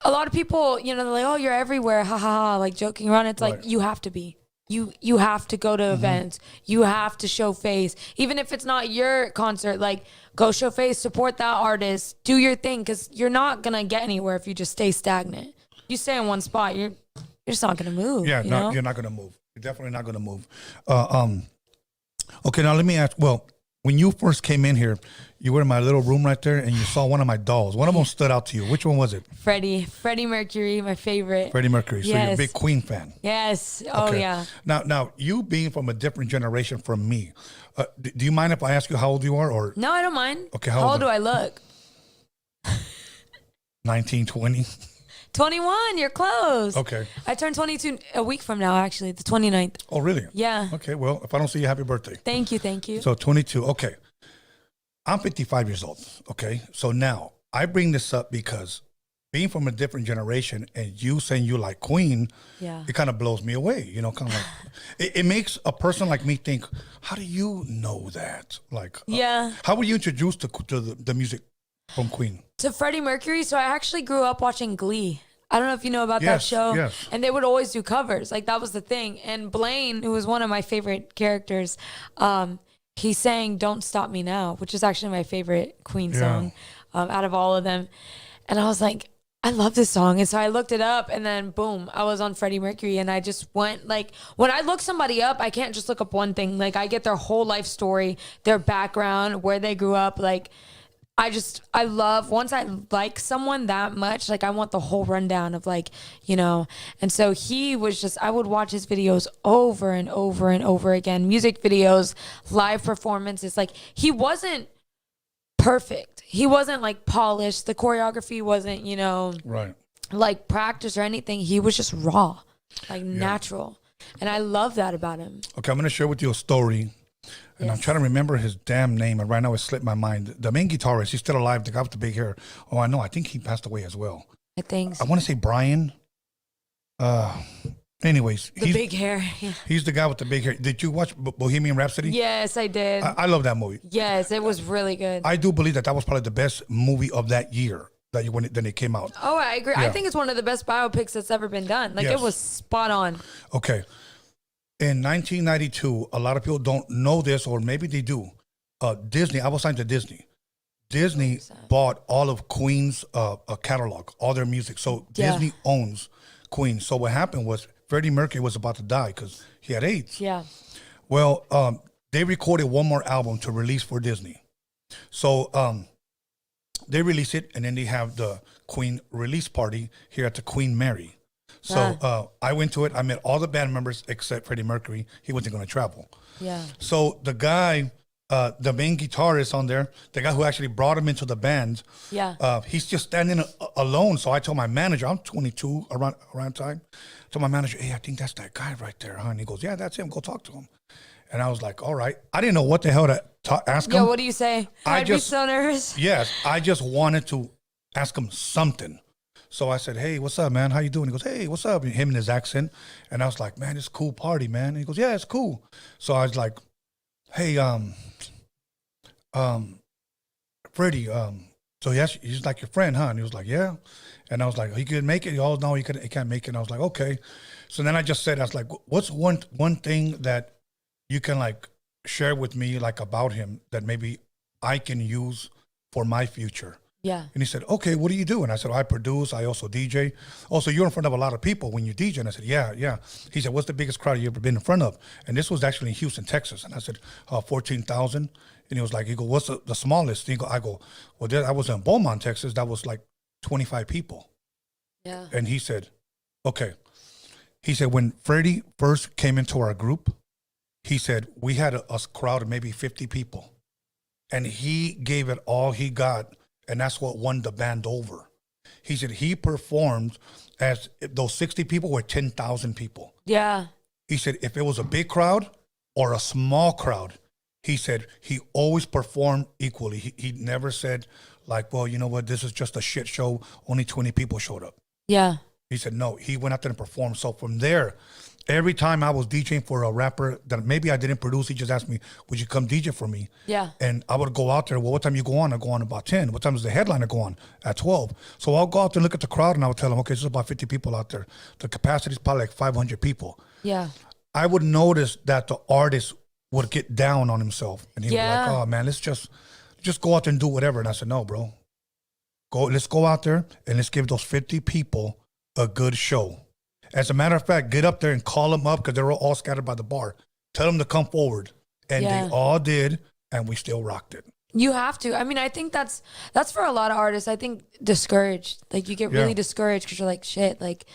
a lot of people, you know, they're like, oh, you're everywhere, ha ha ha, like joking around. It's like, you have to be. You have to go to events. You have to show face. Even if it's not your concert, like, go show face, support that artist, do your thing, because you're not going to get anywhere if you just stay stagnant. You stay in one spot, you're just not going to move. Yeah, you're not going to move. You're definitely not going to move. Okay, now let me ask, well, when you first came in here, you were in my little room right there, and you saw one of my dolls. One of them stood out to you. Which one was it? Freddie Mercury, my favorite. Freddie Mercury. So you're a big Queen fan. Yes. Oh, okay. yeah. Now, you being from a different generation from me, do you mind if I ask you how old you are? Or no, I don't mind. Okay, how old do I look? 19, 20? 21, you're close. Okay. I turn 22 a week from now, actually, the 29th. Oh, really? Yeah. Okay, well, if I don't see you, happy birthday. Thank you. So 22, okay. I'm 55 years old, okay? So now, I bring this up because being from a different generation and you saying you like Queen, it kind of blows me away, you know, kind of like, it makes a person like me think, how do you know that? Like, how were you introduced to the music from Queen? To Freddie Mercury. So I actually grew up watching Glee. I don't know if you know about that show. Yes. And they would always do covers. Like, that was the thing. And Blaine, who was one of my favorite characters, he sang Don't Stop Me Now, which is actually my favorite Queen song out of all of them. And I was like, I love this song. And so I looked it up, and then boom, I was on Freddie Mercury, and I just went, like, when I look somebody up, I can't just look up one thing. Like, I get their whole life story, their background, where they grew up. Like, I love, once I like someone that much, like, I want the whole rundown of, like, you know. And so he was just, I would watch his videos over and over and over again. Music videos, live performances. Like, he wasn't perfect. He wasn't, like, polished. The choreography wasn't, you know, like, practice or anything. He was just raw, like, natural. And I love that about him. Okay, I'm going to share with you a story. And I'm trying to remember his damn name, and right now it slipped my mind. The main guitarist, he's still alive, the guy with the big hair. Oh, I know. I think he passed away as well. I think so. I want to say Brian. Anyways. The big hair. Yeah. He's the guy with the big hair. Did you watch Bohemian Rhapsody? Yes, I did. I love that movie. Yes, it was really good. I do believe that was probably the best movie of that year when it came out. Oh, I agree. Yeah. I think it's one of the best biopics that's ever been done. Like, it was spot on. Okay. In 1992, a lot of people don't know this, or maybe they do. Disney, I was signed to Disney. Disney bought all of Queen's catalog, all their music. So Disney owns Queen. So what happened was Freddie Mercury was about to die because he had AIDS. Yeah. Well, they recorded one more album to release for Disney. So they release it, and then they have the Queen release party here at the Queen Mary. So I went to it. I met all the band members except Freddie Mercury. He wasn't going to travel. Yeah. So the guy, the main guitarist on there, the guy who actually brought him into the band, he's just standing alone. So I told my manager, I'm 22 around time. I told my manager, hey, I think that's that guy right there, huh? And he goes, yeah, that's him. Go talk to him. And I was like, all right. I didn't know what the hell to ask him. Yo, what do you say? I'd be so nervous. Yes, I just wanted to ask him something. So I said, hey, what's up, man? How you doing? He goes, hey, what's up? And him in his accent. And I was like, man, it's a cool party, man. And he goes, yeah, it's cool. So I was like, hey, Freddie, so he's like your friend, huh? And he was like, yeah. And I was like, he could make it. Oh, no, he can't make it. And I was like, okay. So then I just said, I was like, what's one thing that you can, like, share with me, like, about him that maybe I can use for my future? Yeah. And he said, okay, what do you do? And I said, I produce. I also DJ. Also, you're in front of a lot of people when you DJ. And I said, yeah. He said, what's the biggest crowd you ever been in front of? And this was actually in Houston, Texas. And I said, 14,000. And he was like, what's the smallest? I go, well, I was in Beaumont, Texas. That was like 25 people. Yeah. And he said, okay. He said, when Freddie first came into our group, he said, we had a crowd of maybe 50 people. And he gave it all he got. And that's what won the band over. He said he performed as if those 60 people were 10,000 people. Yeah. He said if it was a big crowd or a small crowd, he said he always performed equally. He never said like, well, you know what, this is just a shit show. Only 20 people showed up. Yeah. He said, no, he went out there and performed. So from there, every time I was DJing for a rapper that maybe I didn't produce, he just asked me, would you come DJ for me? Yeah. And I would go out there. Well, what time you go on? I go on about 10. What time does the headliner go on? At 12. So I'll go out there and look at the crowd and I would tell them, okay, there's about 50 people out there. The capacity is probably like 500 people. Yeah. I would notice that the artist would get down on himself. And he was like, oh, man, let's just go out there and do whatever. And I said, no, bro. Let's go out there and let's give those 50 people a good show. As a matter of fact, get up there and call them up because they're all scattered by the bar. Tell them to come forward. And they all did, and we still rocked it. You have to. I mean, I think that's for a lot of artists. I think discouraged. Like, you get really discouraged because you're like, shit, like,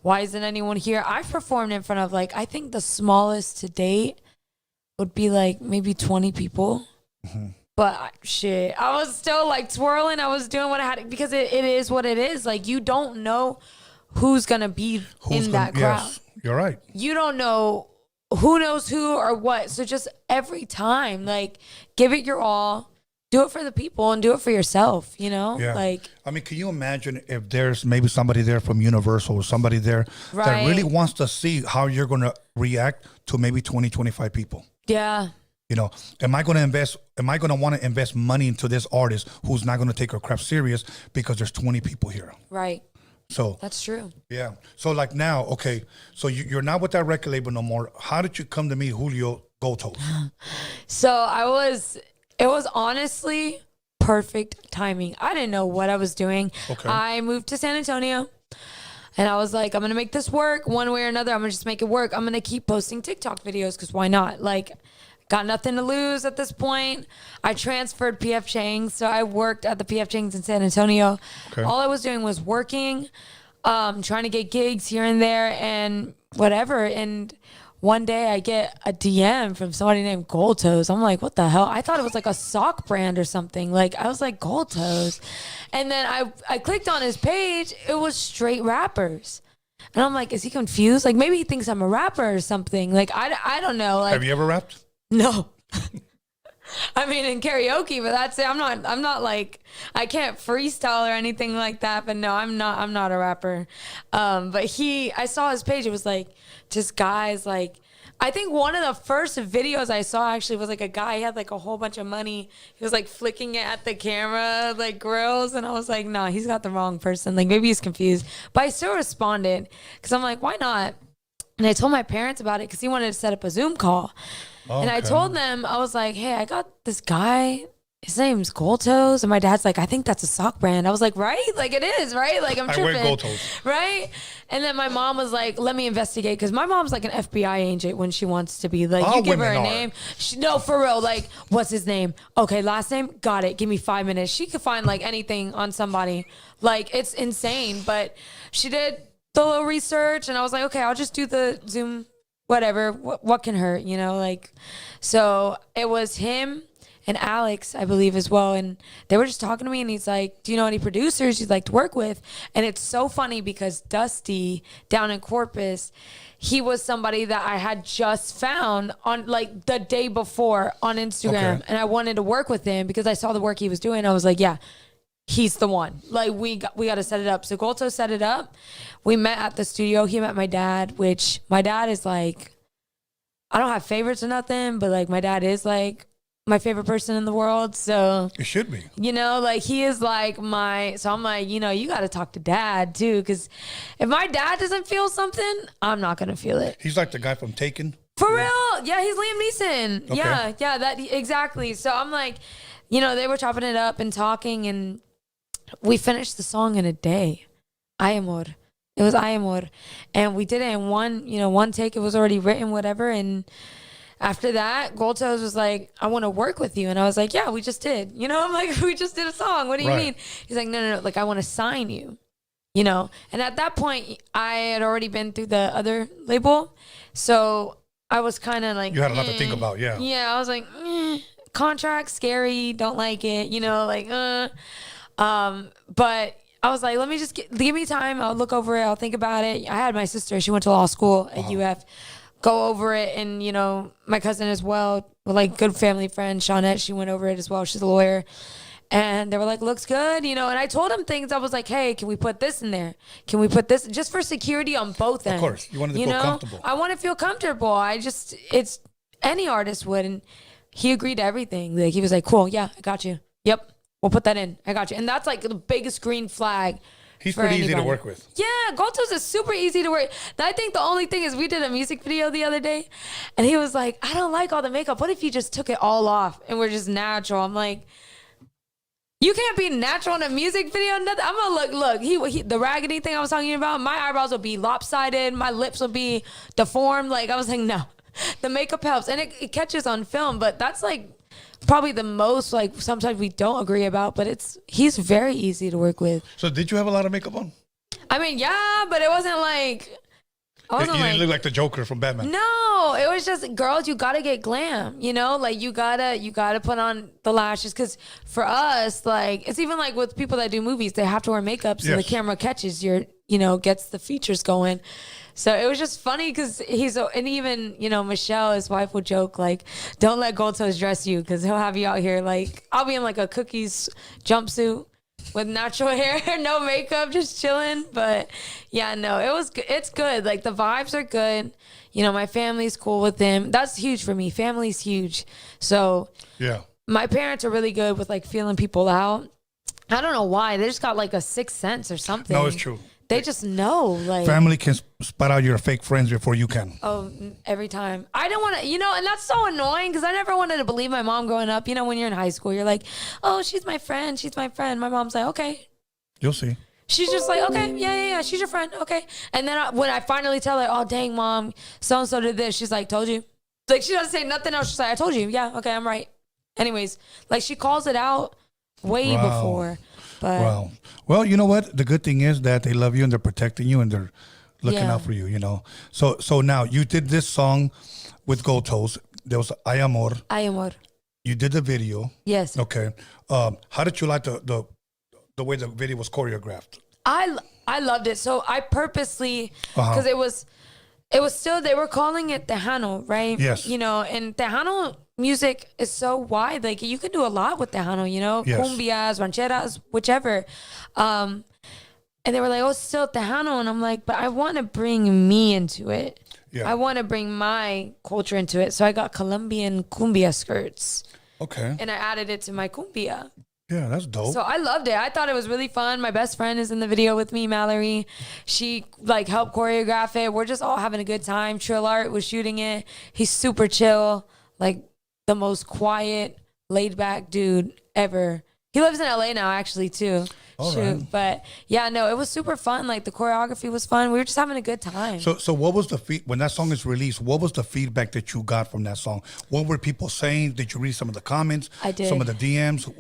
why isn't anyone here? I've performed in front of, like, I think the smallest to date would be, like, maybe 20 people. Mm-hmm. But shit, I was still like twirling. I was doing what I had because it is what it is. Like, you don't know who's going to be in that crowd. Yes, you're right. You don't know who knows who or what. So just every time, like, give it your all. Do it for the people and do it for yourself, you know? Yeah. Like, I mean, can you imagine if there's maybe somebody there from Universal or somebody there that really wants to see how you're going to react to maybe 20, 25 people? Yeah. You know, am I going to want to invest money into this artist who's not going to take her craft serious because there's 20 people here? Right. So that's true. Yeah. So like now, okay, so you're not with that record label no more. How did you come to meet Julio Gotos? So it was honestly perfect timing. I didn't know what I was doing. Okay. I moved to San Antonio and I was like, I'm going to make this work one way or another. I'm going to just make it work. I'm going to keep posting TikTok videos because why not? Like, got nothing to lose at this point. I transferred PF Chang's, so I worked at the PF Chang's in San Antonio. Okay. All I was doing was working, trying to get gigs here and there and whatever. And one day I get a DM from somebody named Gold Toes. I'm like, what the hell? I thought it was like a sock brand or something. Like, I was like, Gold Toes. And then I clicked on his page. It was straight rappers. And I'm like, is he confused? Like, maybe he thinks I'm a rapper or something. Like, I don't know. Like, have you ever rapped? No. I mean, in karaoke, but that's it. I'm not like, I can't freestyle or anything like that, but no, I'm not a rapper. But I saw his page. It was like just guys, like, I think one of the first videos I saw actually was like a guy, he had like a whole bunch of money. He was like flicking it at the camera, like grills. And I was like, nah, he's got the wrong person. Like, maybe he's confused, but I still responded because I'm like, why not? And I told my parents about it because he wanted to set up a Zoom call. Okay. And I told them, I was like, hey, I got this guy. His name's Gold Toes. And my dad's like, I think that's a sock brand. I was like, right? Like, it is, right? Like, I'm tripping. I wear Gold Toes. Right? And then my mom was like, let me investigate. Because my mom's like an FBI agent when she wants to be. Like, you give her a name. No, for real. Like, what's his name? Okay, last name? Got it. Give me 5 minutes. She could find, like, anything on somebody. Like, it's insane. But she did the little research. And I was like, okay, I'll just do the Zoom whatever, what can hurt, you know, like, so it was him and Alex, I believe, as well, and they were just talking to me, and he's like, do you know any producers you'd like to work with? And it's so funny because Dusty down in Corpus, he was somebody that I had just found on, like, the day before on Instagram, and I wanted to work with him because I saw the work he was doing. I was like, yeah, he's the one. Like, we got to set it up. So Golto set it up. We met at the studio. He met my dad, which my dad is like, I don't have favorites or nothing, but like my dad is like my favorite person in the world. So it should be, you know, like he is like so I'm like, you know, you got to talk to dad too. Cause if my dad doesn't feel something, I'm not going to feel it. He's like the guy from Taken. For real. Yeah. He's Liam Neeson. Okay. Yeah. That exactly. So I'm like, you know, they were chopping it up and talking, and we finished the song in a day. Ay Amor. It was Ay Amor. And we did it in one take. It was already written, whatever. And after that, Gold Toes was like, I want to work with you. And I was like, yeah, we just did. You know, I'm like, we just did a song. What do you mean? He's like, no. Like, I want to sign you, you know? And at that point, I had already been through the other label. So I was kind of like, you had a lot to think about, yeah. Yeah, I was like, contract, scary, don't like it, you know, like, but I was like, let me just give me time. I'll look over it. I'll think about it. I had my sister. She went to law school at UF. Go over it. And, you know, my cousin as well, like good family friend, Shawnette, she went over it as well. She's a lawyer. And they were like, looks good, you know. And I told them things. I was like, hey, can we put this in there? Can we put this? Just for security on both ends. Of course. You wanted to feel comfortable. I want to feel comfortable. It's any artist would. And he agreed to everything. Like, he was like, cool, yeah, I got you. Yep, we'll put that in. I got you. And that's like the biggest green flag. He's pretty easy to work with. Yeah, Gotos is super easy to work. I think the only thing is we did a music video the other day, and he was like, I don't like all the makeup. What if you just took it all off and we're just natural? I'm like, you can't be natural in a music video. Nothing. I'm gonna look. He the raggedy thing I was talking about. My eyebrows will be lopsided. My lips will be deformed. Like I was like, no, the makeup helps, and it catches on film. But that's like probably the most like sometimes we don't agree about. But he's very easy to work with. So did you have a lot of makeup on? I mean, yeah, but it wasn't like. You didn't look like the Joker from Batman. No, it was just, girls, you gotta get glam, you know, like you gotta put on the lashes, because for us, like it's even like with people that do movies, they have to wear makeup so the camera catches gets the features going. So it was just funny because and even, you know, Michelle, his wife, will joke like, don't let Goldtoes dress you, because he'll have you out here like, I'll be in like a cookies jumpsuit with natural hair, no makeup, just chilling. But yeah, no, it's good. Like the vibes are good. You know, my family's cool with him. That's huge for me. Family's huge. So yeah, my parents are really good with like feeling people out. I don't know why. They just got like a sixth sense or something. No, it's true. They just know. Like family can spot out your fake friends before you can. Oh, every time. I don't want to, you know, and that's so annoying because I never wanted to believe my mom growing up. You know, when you're in high school, you're like, oh, she's my friend. She's my friend. My mom's like, okay. You'll see. She's just like, okay, yeah. She's your friend. Okay. And then when I finally tell her, oh, dang, mom, so-and-so did this. She's like, told you. Like, she doesn't say nothing else. She's like, I told you. Yeah, okay, I'm right. Anyways, like she calls it out way before. But wow. Well, you know what? The good thing is that they love you and they're protecting you and they're looking out for you, you know. So now you did this song with Goldtoes. There was Ay Amor. Ay Amor. You did the video. Yes. Okay. How did you like the way the video was choreographed? I loved it. So I purposely, because it was still, they were calling it Tejano, right? Yes. You know, and Tejano music is so wide. Like you can do a lot with Tejano, you know, cumbias, rancheras, whichever. And they were like, oh, it's still Tejano. And I'm like, but I want to bring me into it. Yeah. I want to bring my culture into it. So I got Colombian cumbia skirts. Okay. And I added it to my cumbia. Yeah, that's dope. So I loved it. I thought it was really fun. My best friend is in the video with me, Mallory. She like helped choreograph it. We're just all having a good time. Trill Art was shooting it. He's super chill, like the most quiet, laid back dude ever. He lives in LA now, actually, too. Right. But yeah, no, it was super fun. Like the choreography was fun. We were just having a good time. So what was when that song is released, what was the feedback that you got from that song? What were people saying? Did you read some of the comments? I did. Some of the DMs?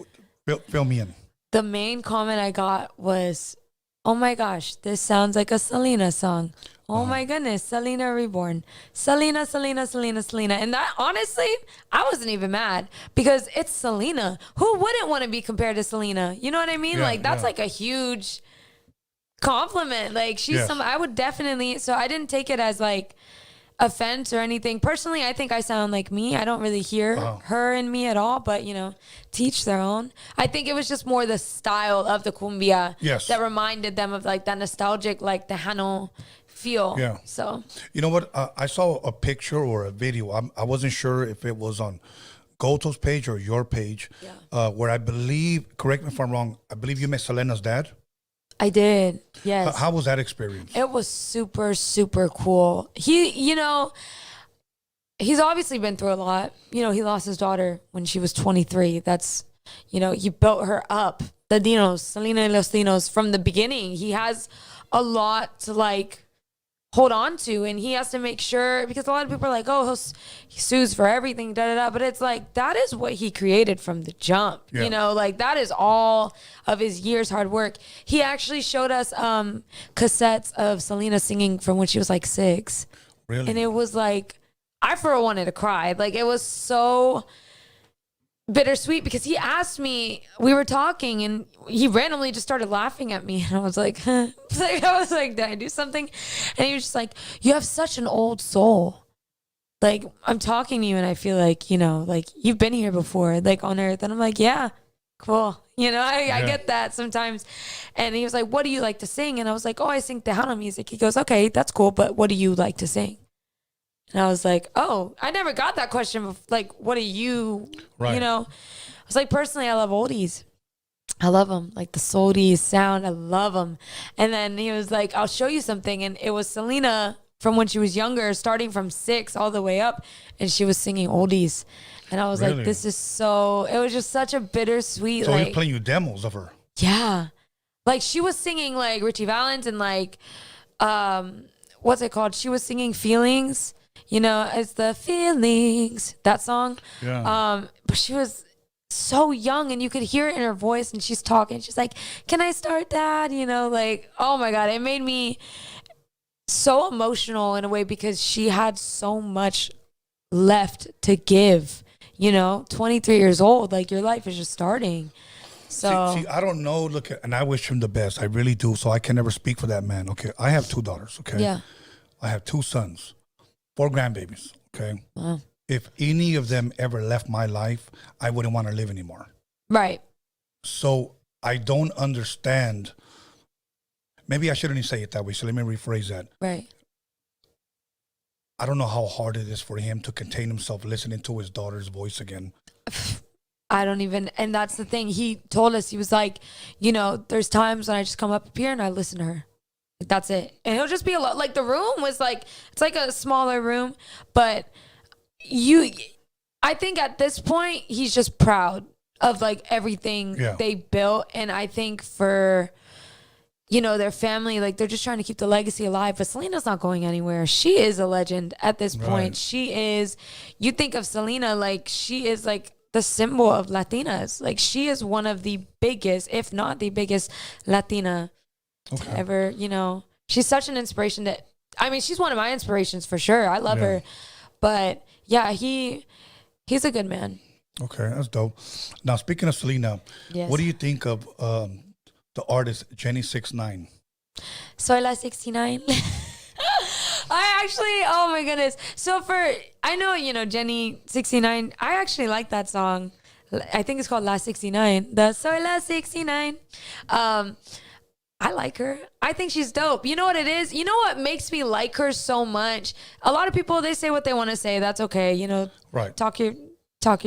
Fill me in. The main comment I got was, oh my gosh, this sounds like a Selena song. Oh my goodness, Selena Reborn. Selena. And that, honestly, I wasn't even mad because it's Selena. Who wouldn't want to be compared to Selena? You know what I mean? Yeah, like, that's like a huge compliment. Like, she's I would definitely, so I didn't take it as like offense or anything. Personally, I think I sound like me. I don't really hear her in me at all, but you know, teach their own. I think it was just more the style of the cumbia that reminded them of like that nostalgic, like the Tejano feel. Yeah. So you know what? I saw a picture or a video. I wasn't sure if it was on Goldtoes' page or your page, where I believe, correct me if I'm wrong, I believe you met Selena's dad. I did. Yes. How was that experience? It was super, super cool. He, you know, he's obviously been through a lot. You know, he lost his daughter when she was 23. That's, you know, he built her up. The Dinos, Selena and los Dinos, from the beginning. He has a lot to like hold on to, and he has to make sure, because a lot of people are like, oh, he sues for everything, but it's like, that is what he created from the jump. You know, like that is all of his years hard work. He actually showed us cassettes of Selena singing from when she was like 6. Really? And it was like, I for one wanted to cry. Like, it was so bittersweet because he asked me, we were talking and he randomly just started laughing at me and I was like, huh. I was like, did I do something? And he was just like, you have such an old soul. Like, I'm talking to you and I feel like, you know, like you've been here before, like on earth. And I'm like, yeah, cool. You know, I get that sometimes. And he was like, what do you like to sing? And I was like, oh, I sing Tejano music. He goes, okay, that's cool. But what do you like to sing? And I was like, oh, I never got that question before. Like, what do you, you know? I was like, personally, I love oldies. I love them. Like the souldies sound, I love them. And then he was like, I'll show you something. And it was Selena from when she was younger, starting from 6 all the way up. And she was singing oldies. And I was like, this is so, it was just such a bittersweet. So like, he's playing you demos of her. Yeah. Like she was singing like Richie Valens and like, what's it called? She was singing Feelings. You know, it's the feelings, that song. Yeah. But she was so young and you could hear it in her voice and she's talking. She's like, can I start that? You know, like, oh my God, it made me so emotional in a way because she had so much left to give, you know, 23 years old. Like your life is just starting. So see, I don't know. Look, and I wish him the best. I really do. So I can never speak for that man. Okay. I have 2 daughters. Okay. yeah. I have 2 sons. 4 grandbabies, okay? Wow. If any of them ever left my life, I wouldn't want to live anymore. Right. So I don't understand. Maybe I shouldn't even say it that way, so let me rephrase that. Right. I don't know how hard it is for him to contain himself listening to his daughter's voice again. I don't even, and that's the thing. He told us, he was like, you know, there's times when I just come up here and I listen to her. That's it. And it'll just be a lot. Like the room was like, it's like a smaller room, but I think at this point, he's just proud of like everything they built. And I think for, you know, their family, like they're just trying to keep the legacy alive. But Selena's not going anywhere. She is a legend at this point. Right. She is, you think of Selena, like she is like the symbol of Latinas. Like she is one of the biggest, if not the biggest Latina to ever, you know. She's such an inspiration that, I mean, she's one of my inspirations for sure. I love her. But yeah, he's a good man. Okay, that's dope. Now, speaking of Selena, what do you think of the artist Jenny 69? Soy la 69. I actually, oh my goodness. So I know, you know, Jenny 69. I actually like that song. I think it's called La 69. The Soy la 69. I like her. I think she's dope. You know what it is? You know what makes me like her so much? A lot of people, they say what they want to say. That's okay. You know, right. Talk your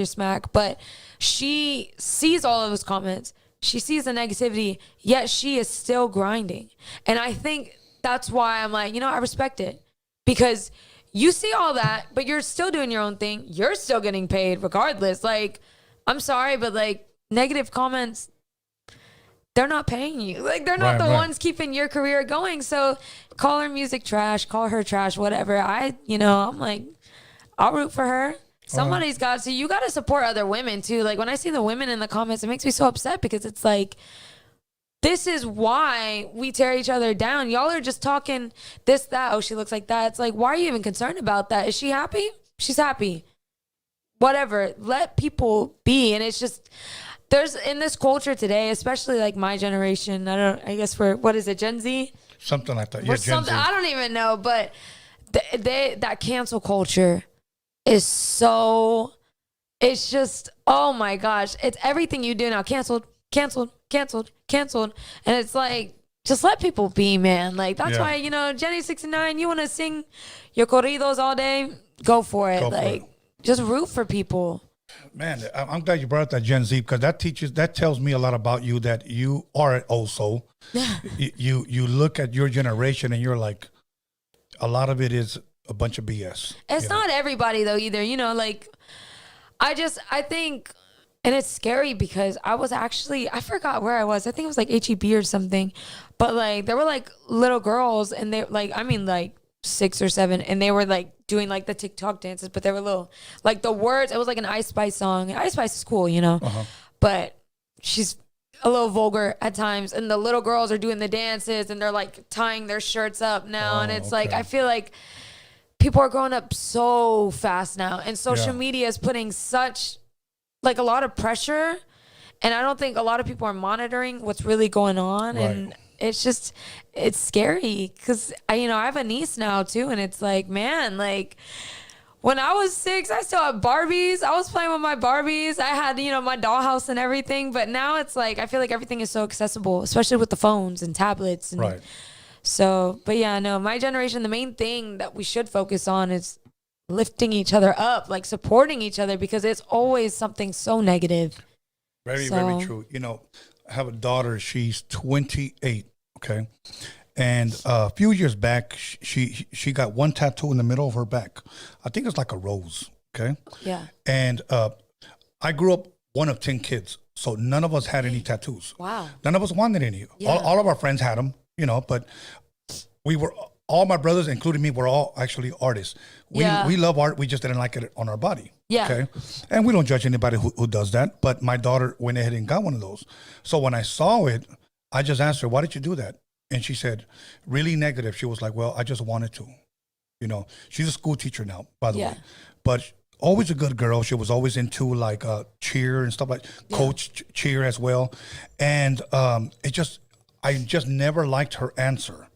smack. But she sees all of those comments. She sees the negativity, yet she is still grinding. And I think that's why I'm like, you know, I respect it. Because you see all that, but you're still doing your own thing. You're still getting paid regardless. Like, I'm sorry, but like negative comments, they're not paying you. Like, they're not the ones keeping your career going. So call her music trash, call her trash, whatever. I'm like, I'll root for her. Somebody's got to. You got to support other women too. Like when I see the women in the comments, it makes me so upset because it's like, this is why we tear each other down. Y'all are just talking this, that. Oh, she looks like that. It's like, why are you even concerned about that? Is she happy? She's happy. Whatever. Let people be. And it's just, there's in this culture today, especially like my generation, I guess what is it, Gen Z? Something like that. Yeah, Gen Z. I don't even know, but that cancel culture is so, it's just, oh my gosh. It's everything you do now. Canceled. And it's like, just let people be, man. Like, that's why, you know, Jenny 69, you want to sing your corridos all day? Go for it. Just root for people. Man, I'm glad you brought up that Gen Z because that tells me a lot about you, that you are also. you look at your generation and you're like, a lot of it is a bunch of BS. It's not everybody though either. You know, like I think, and it's scary because I forgot where I was. I think it was like HEB or something, but like there were like little girls and they like 6 or 7, and they were like doing like the TikTok dances, but they were little, like the words, it was like an Ice Spice song. Ice Spice is cool, you know, but she's a little vulgar at times, and the little girls are doing the dances and they're like tying their shirts up now. And it's like, I feel like people are growing up so fast now, and social media is putting such like a lot of pressure, and I don't think a lot of people are monitoring what's really going on, and it's scary because I have a niece now too, and it's like, man, like when I was 6, I still had Barbies. I was playing with my Barbies. I had my dollhouse and everything, but now it's like I feel like everything is so accessible, especially with the phones and tablets. And so, but yeah, no, my generation, the main thing that we should focus on is lifting each other up, like supporting each other, because it's always something so negative. Very true. I have a daughter. She's 28. Okay. And a few years back, she got one tattoo in the middle of her back. I think it's like a rose. Okay. Yeah. And I grew up one of 10 kids. So none of us had any tattoos. Wow. None of us wanted any. Yeah. All of our friends had them, but all my brothers, including me, were all actually artists. We love art. We just didn't like it on our body. Yeah. Okay. And we don't judge anybody who does that. But my daughter went ahead and got one of those. So when I saw it, I just asked her, why did you do that? And she said, really negative. She was like, well, I just wanted to. She's a school teacher now, by the way. But always a good girl. She was always into like cheer and stuff like coach cheer as well. And I just never liked her answer.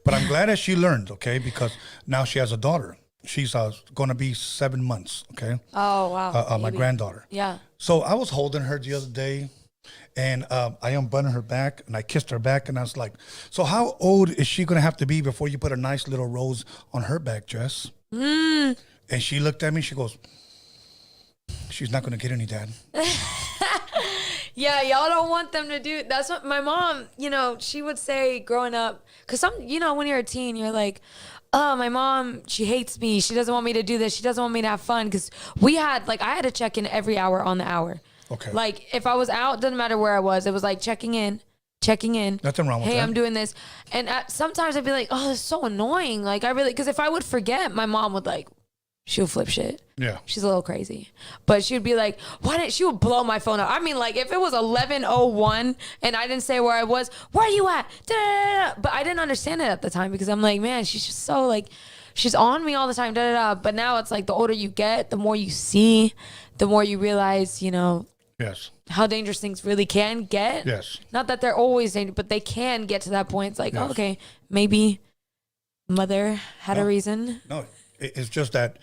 But I'm glad that she learned, okay, because now she has a daughter. She's going to be 7 months, okay? Oh, wow. My granddaughter. Yeah. So I was holding her the other day, and I unbuttoned her back, and I kissed her back, and I was like, so how old is she going to have to be before you put a nice little rose on her back, Jess? And she looked at me, she goes, she's not going to get any, Dad. Yeah, y'all don't want them to do. That's what my mom, she would say growing up. Because when you're a teen, you're like, oh, my mom, she hates me. She doesn't want me to do this. She doesn't want me to have fun. Because I had to check in every hour on the hour. Okay. Like, if I was out, doesn't matter where I was. It was like checking in. Nothing wrong with that. Hey, I'm doing this. And sometimes I'd be like, oh, this is so annoying. Like, because if I would forget, my mom would she'll flip shit. Yeah. She's a little crazy. But she would be like, she would blow my phone up. I mean, like, if it was 11:01 and I didn't say where I was, where are you at? Da-da-da-da. But I didn't understand it at the time because I'm like, man, she's just so, she's on me all the time. Da-da-da. But now it's like the older you get, the more you see, the more you realize, yes, how dangerous things really can get. Yes. Not that they're always dangerous, but they can get to that point. It's like, yes. Oh, okay, maybe mother had a reason. No. It's just that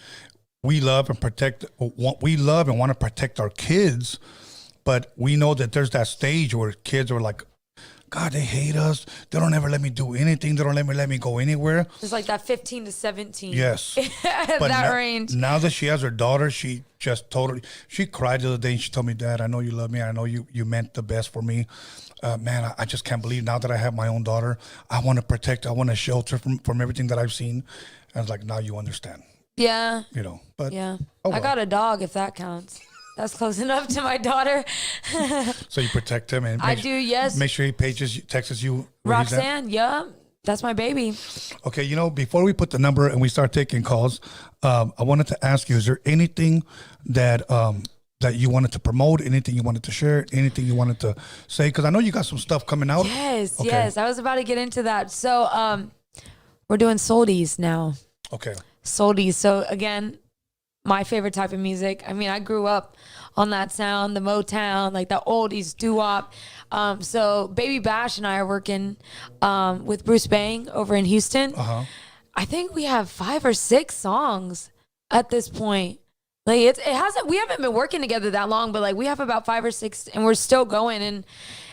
we love and want to protect our kids, but we know that there's that stage where kids are like, God, they hate us. They don't ever let me do anything. They don't let me go anywhere. It's like that 15 to 17. Yes. But that range. Now that she has her daughter, she cried the other day and she told me, Dad, I know you love me. I know you meant the best for me. Man, I just can't believe now that I have my own daughter, I want to protect, I want to shelter from everything that I've seen. I was like, now you understand. Yeah. But yeah. Oh well. I got a dog, if that counts. That's close enough to my daughter. So you protect him and I do, yes. Make sure he texts you. Roxanne, yeah. That's my baby. Okay, before we put the number and we start taking calls, I wanted to ask you, is there anything that that you wanted to promote, anything you wanted to share, anything you wanted to say? Because I know you got some stuff coming out. Yes, okay. Yes. I was about to get into that. So we're doing soldies now. Okay. Soldies. So again, my favorite type of music. I mean, I grew up on that sound, the Motown, like the oldies, doo-wop. So Baby Bash and I are working with Bruce Bang over in Houston. Uh-huh. I think we have 5 or 6 songs at this point. We haven't been working together that long, but we have about 5 or 6 and we're still going. And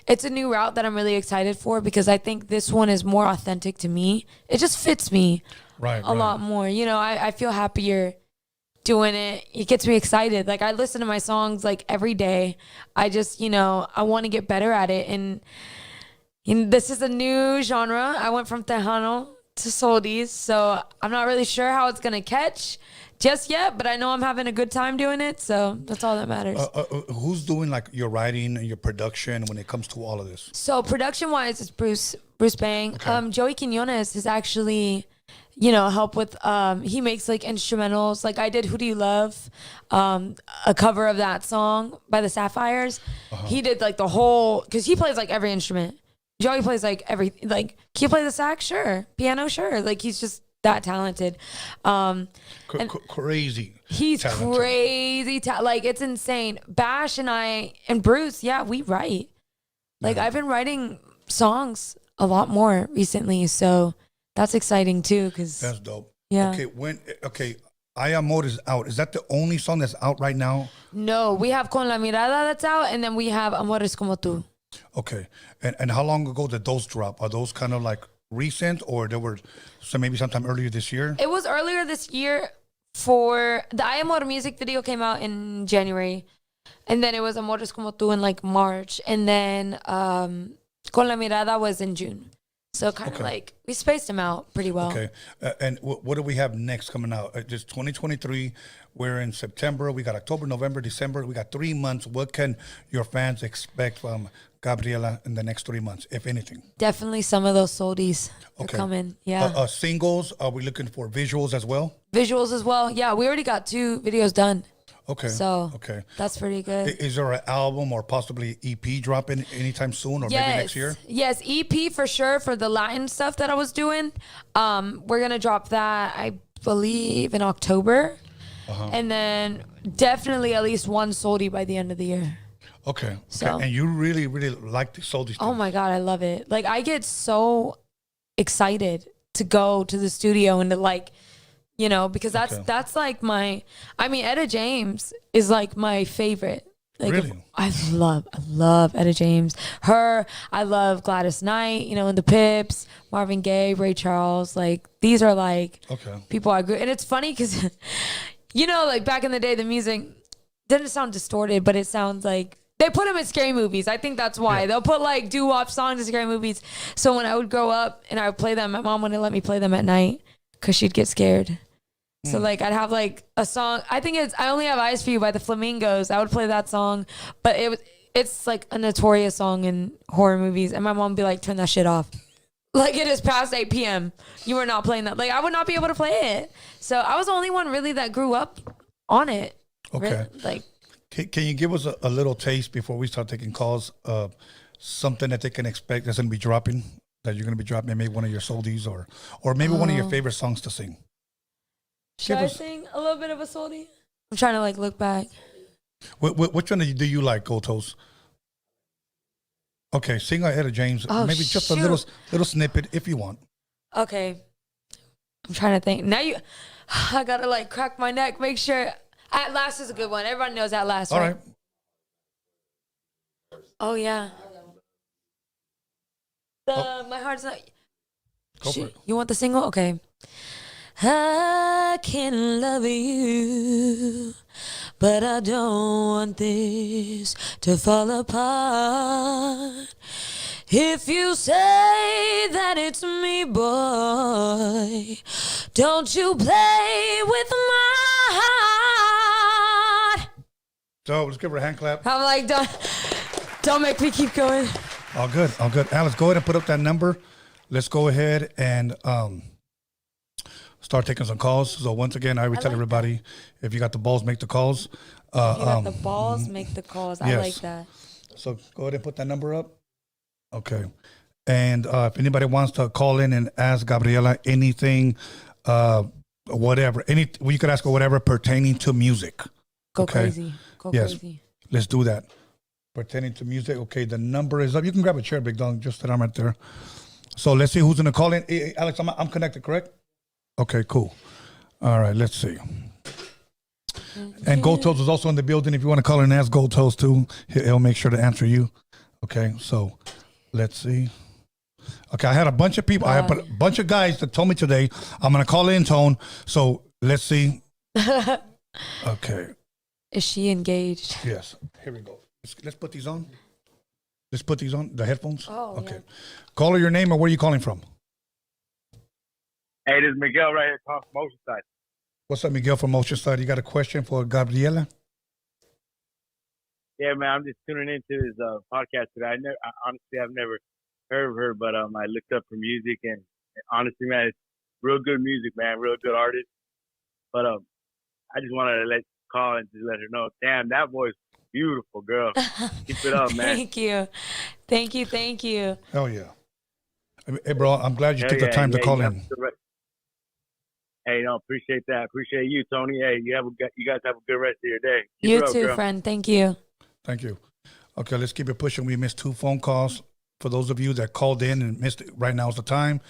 it's a new route that I'm really excited for because I think this one is more authentic to me. It just fits me a lot more. I feel happier doing it. It gets me excited. I listen to my songs every day. I just, I want to get better at it. And this is a new genre. I went from Tejano to Soldies, so I'm not really sure how it's going to catch just yet, but I know I'm having a good time doing it, so that's all that matters. Who's doing your writing and your production when it comes to all of this? So production-wise, it's Bruce Bang. Okay. Joey Quinones is actually, help with, he makes instrumentals. I did Who Do You Love, a cover of that song by the Sapphires. Uh-huh. He did the whole, because he plays every instrument. Joey plays every, can you play the sax? Sure. Piano? Sure. He's just that talented. Crazy. He's talented. crazy. Like, it's insane. Bash and I and Bruce, yeah, we write. Like, I've been writing songs a lot more recently, so that's exciting too. Cause That's dope. yeah. Okay, I Amor is out. Is that the only song that's out right now? No, we have Con la Mirada that's out, and then we have Amores Como Tú. Okay, and how long ago did those drop? Are those kind of like recent, or there were maybe sometime earlier this year? It was earlier this year. For the I Amor music video came out in January, and then it was Amores Como Tú in like March, and then Con la Mirada was in June. So kind of like we spaced them out pretty well. Okay, and what do we have next coming out? Just 2023. We're in September. We got October, November, December. We got 3 months. What can your fans expect from Gabriella in the next 3 months, if anything? Definitely some of those soldies are coming. Yeah. Singles. Are we looking for visuals as well? Visuals as well. Yeah, we already got 2 videos done. Okay. So okay, that's pretty good. Is there an album or possibly EP dropping anytime soon, or maybe next year? Yes, EP for sure for the Latin stuff that I was doing. We're gonna drop that, I believe, in October, and then definitely at least 1 soldie by the end of the year. Okay. So, and you really, really like the soldie stuff. Oh my God, I love it. Like, I get so excited to go to the studio and to like, you know, because that's like Etta James is like my favorite. Like, really? I love Etta James. Her, I love Gladys Knight, you know, and the Pips, Marvin Gaye, Ray Charles. Like, these are like people I grew. And it's funny because, you know, like back in the day, the music didn't sound distorted, but it sounds like they put them in scary movies. I think that's why. They'll put like doo-wop songs in scary movies. So when I would grow up and I would play them, my mom wouldn't let me play them at night because she'd get scared. So like I'd have like a song. I think it's I Only Have Eyes for You by the Flamingos. I would play that song, but it's like a notorious song in horror movies, and my mom would be like, "Turn that shit off." Like, it is past 8 p.m. You are not playing that. Like, I would not be able to play it. So I was the only one really that grew up on it. Okay. Like, can you give us a little taste before we start taking calls of something that they can expect that's going to be dropping, that you're going to be dropping, maybe one of your soldies or maybe one of your favorite songs to sing? Should I sing a little bit of a soldie? I'm trying to like look back. Which one do you like, Gold Toast? Okay, sing Etta James. Maybe just a little snippet if you want. Okay. I'm trying to think. Now I gotta like crack my neck, make sure. At Last is a good one. Everybody knows At Last, right? All right. Oh yeah. My heart's not. Go for it. You want the single? Okay. I can love you, but I don't want this to fall apart. If you say that it's me, boy, don't you play with my heart. So let's give her a hand clap. I'm like, don't make me keep going. All good, all good. Alex, go ahead and put up that number. Let's go ahead and start taking some calls. So once again, I would tell everybody, if you got the balls, make the calls. If you got the balls, make the calls. I like that. So go ahead and put that number up. Okay. And if anybody wants to call in and ask Gabriella anything, whatever, you could ask her whatever pertaining to music. Go crazy. Go crazy. Let's do that. Pertaining to music. Okay, the number is up. You can grab a chair, big dog. Just sit down right there. So let's see who's going to call in. Hey, Alex, I'm connected, correct? Okay, cool. All right, let's see. And Gold Toast is also in the building. If you want to call in and ask Gold Toast too, he'll make sure to answer you. Okay, so let's see. Okay, I had a bunch of people. I had a bunch of guys that told me today I'm going to call in, Tone. So let's see. Okay. Is she engaged? Yes. Here we go. Let's put these on. Let's put these on, the headphones. Oh, okay. Yeah. Call her your name or where are you calling from? Hey, this is Miguel right here calling from Oceanside. What's up, Miguel from Oceanside? You got a question for Gabriella? Yeah, man, I'm just tuning into his podcast today. Honestly, I've never heard of her, but I looked up her music, and honestly, man, it's real good music, man, real good artist. But I just wanted to call and just let her know, damn, that voice beautiful, girl. Keep it up, man. Thank you. Hell yeah. Hey, bro, I'm glad you took the time to call in. Hey, no, appreciate that. Appreciate you, Tony. Hey, you guys have a good rest of your day. Keep You it up, too, girl. friend. Thank you. Thank you. Okay, let's keep it pushing. We missed 2 phone calls. For those of you that called in and missed it, right now is the time.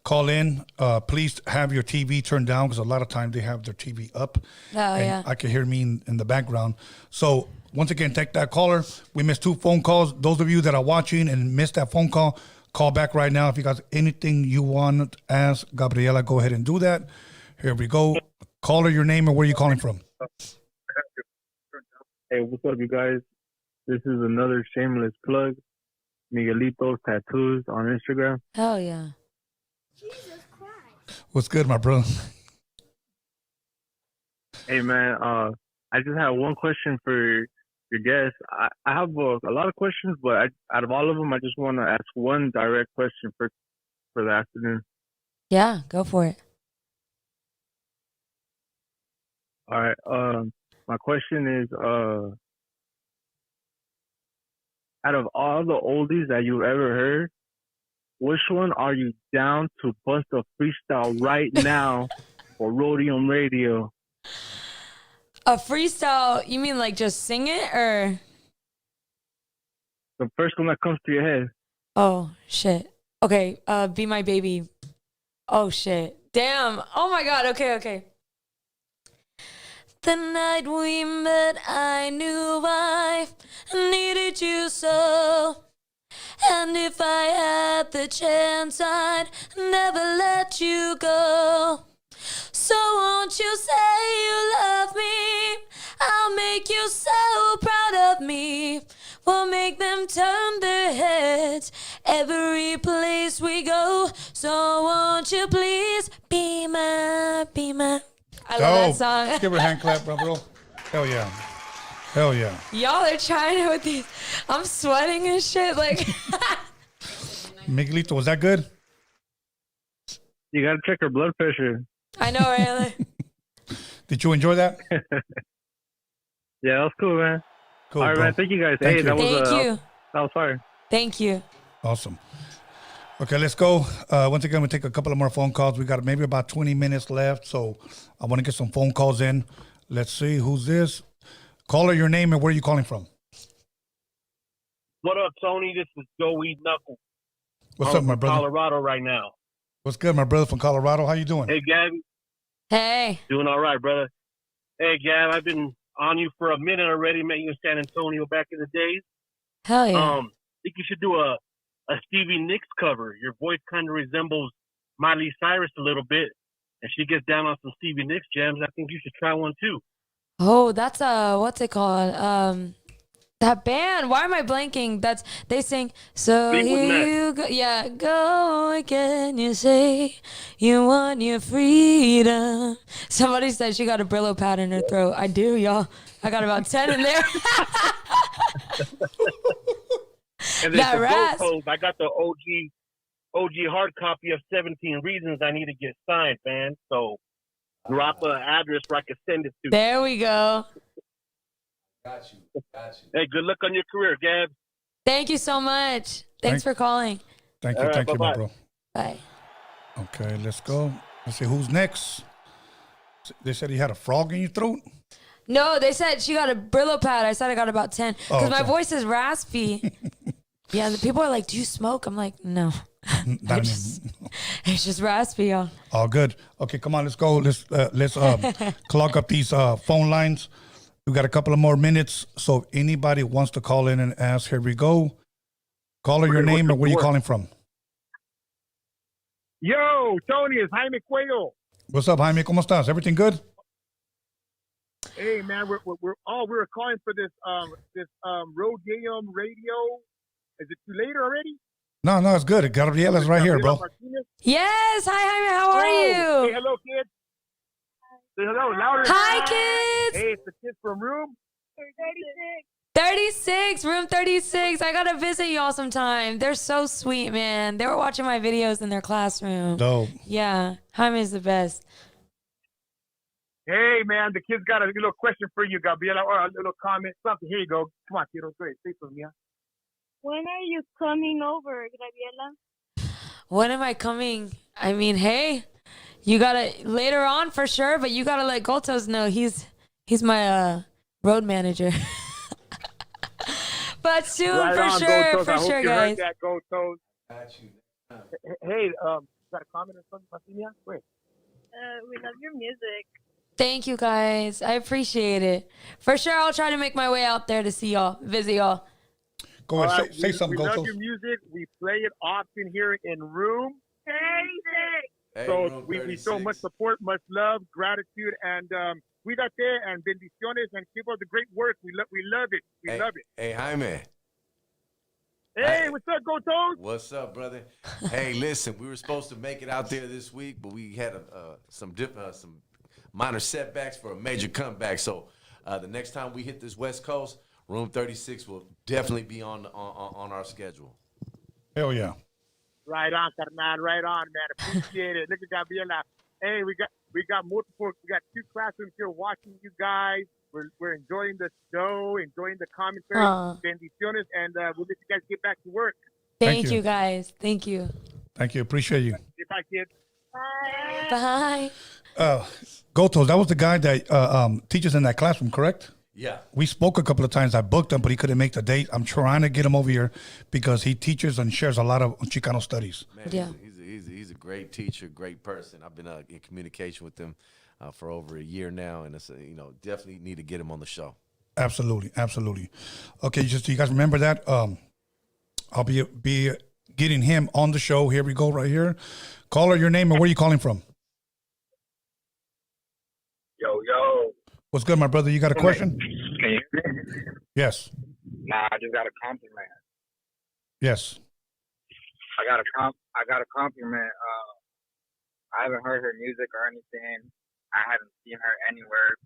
Call in. Please have your TV turned down because a lot of times they have their TV up. Oh, and yeah. I can hear me in the background. So once again, take that caller. We missed 2 phone calls. Those of you that are watching and missed that phone call, call back right now. If you got anything you want to ask Gabriella, go ahead and do that. Here we go. Caller, your name and where you calling from. Hey, what's up, you guys? This is another shameless plug. Miguelito's Tattoos on Instagram. Hell yeah. What's good, my bro? Hey, man, I just have one question for your guest. I have a lot of questions, but out of all of them, I just want to ask one direct question for the afternoon. Yeah, go for it. All right. My question is, out of all the oldies that you've ever heard, which one are you down to bust a freestyle right now for Roadium Radio? A freestyle, you mean like just sing it or? The first one that comes to your head. Oh, shit. Okay, Be My Baby. Oh, shit. Damn. Oh, my God. Okay. The night we met, I knew I needed you so. And if I had the chance, I'd never let you go. So won't you say you love me? I'll make you so proud of me. We'll make them turn their heads every place we go. So won't you please be my. I love that song. Give her a hand clap, bro. Hell yeah. Hell yeah. Y'all are trying with these. I'm sweating and shit. Like, Miguelito, was that good? You got to check her blood pressure. I know, right? Did you enjoy that? Yeah, that was cool, man. Cool, All right, bro. man. Thank you, guys. Thank Hey, you. that was Thank you. That was fire. Thank you. Awesome. Okay, let's go. Once again, we'll take a couple of more phone calls. We got maybe about 20 minutes left, so I want to get some phone calls in. Let's see, who's this? Caller, your name and where are you calling from? What up, Tony? This is Joey Knuckles. What's up, my brother? Colorado right now. What's good, my brother from Colorado? How you doing? Hey, Gabby. Hey. Doing all right, brother. Hey, Gab, I've been on you for a minute already, met you in San Antonio back in the days. Hell yeah. I think you should do a Stevie Nicks cover. Your voice kind of resembles Miley Cyrus a little bit, and she gets down on some Stevie Nicks jams. I think you should try one too. Oh, that's what's it called? That band. Why am I blanking? They sing. So here you go. Yeah, go again. You say you want your freedom. Somebody said she got a Brillo pad in her throat. I do, y'all. I got about 10 in there. And then That for rasp. vocals, I got the OG hard copy of 17 Reasons I Need to Get Signed, man. So drop an address where I can send it to. There we go. Got you. Hey, good luck on your career, Gab. Thank you so much. Thanks for calling. Thank you, All right, thank you, my bye-bye. bro. Bye. Okay, let's go. Let's see who's next. They said he had a frog in your throat. No, they said she got a Brillo pad. I said I got about 10 because my voice is raspy. Yeah, the people are like, "Do you smoke?" I'm like, "No." It's just raspy, y'all. All good. Okay, come on, let's go. Let's clog up these phone lines. We got a couple of more minutes, so if anybody wants to call in and ask, here we go. Caller, your name and where you calling from? Yo, Tony, it's Jaime Cuello. What's up, Jaime? ¿Cómo estás? Everything good? Hey, man, we were calling for this Roadium radio. Is it too late already? No, it's good. Gabriella's right here, bro. Martinez? Yes. Hi, Jaime. How are Hey, you? hello, kids. Say hello, louder. Hi, kids. Hey, it's the kids from room 36, room 36. I gotta visit y'all sometime. They're so sweet, man. They were watching my videos in their classroom. Dope. Yeah, Jaime's the best. Hey, man, the kids got a little question for you, Gabriella, or a little comment, something. Here you go. Come on, kiddo. Great. Say something, yeah. When are you coming over, Gabriella? When am I coming? I mean, hey, You gotta later on for sure, but you gotta let Gotos know he's my road manager. But soon Right for on, sure, Gotos. for I hope sure, you guys. heard that, Gotos. Hey, got a comment or something, Martina? Wait. We love your music. Thank you guys. I appreciate it. For sure, I'll try to make my way out there to see y'all, visit y'all. Go ahead, Right, say something, we love Gotos. your music. We play it often here in room. Hey, So room we show 36. much support, much love, gratitude, and cuídate and bendiciones and keep up the great work. We love it. We love it. Hey, Jaime. Hey, what's up, Gotos? What's up, brother? Hey, listen, we were supposed to make it out there this week, but we had some minor setbacks for a major comeback. So the next time we hit this West Coast, Room 36 will definitely be on our schedule. Hell yeah. Right on, carnal. Right on, man. Appreciate it. Look at Gabriella. Hey, we got multiple. We got 2 classrooms here watching you guys. We're enjoying the show, enjoying the commentary, bendiciones, and we'll let you guys get back to work. Thank you guys. Thank you. Thank you. Appreciate you. Get back, kids. Bye. Gotos, that was the guy that teaches in that classroom, correct? Yeah. We spoke a couple of times. I booked him, but he couldn't make the date. I'm trying to get him over here because he teaches and shares a lot of Chicano studies. Man, he's a great teacher, great person. I've been in communication with him for over a year now, and it's definitely need to get him on the show. Absolutely, absolutely. Okay, just so you guys remember that. I'll be getting him on the show. Here we go, right here. Caller, your name and where are you calling from? Yo. What's good, my brother? You got a question? Can you hear me? Yes. Nah, I just got a compliment. Yes. I got a compliment. I haven't heard her music or anything. I haven't seen her anywhere,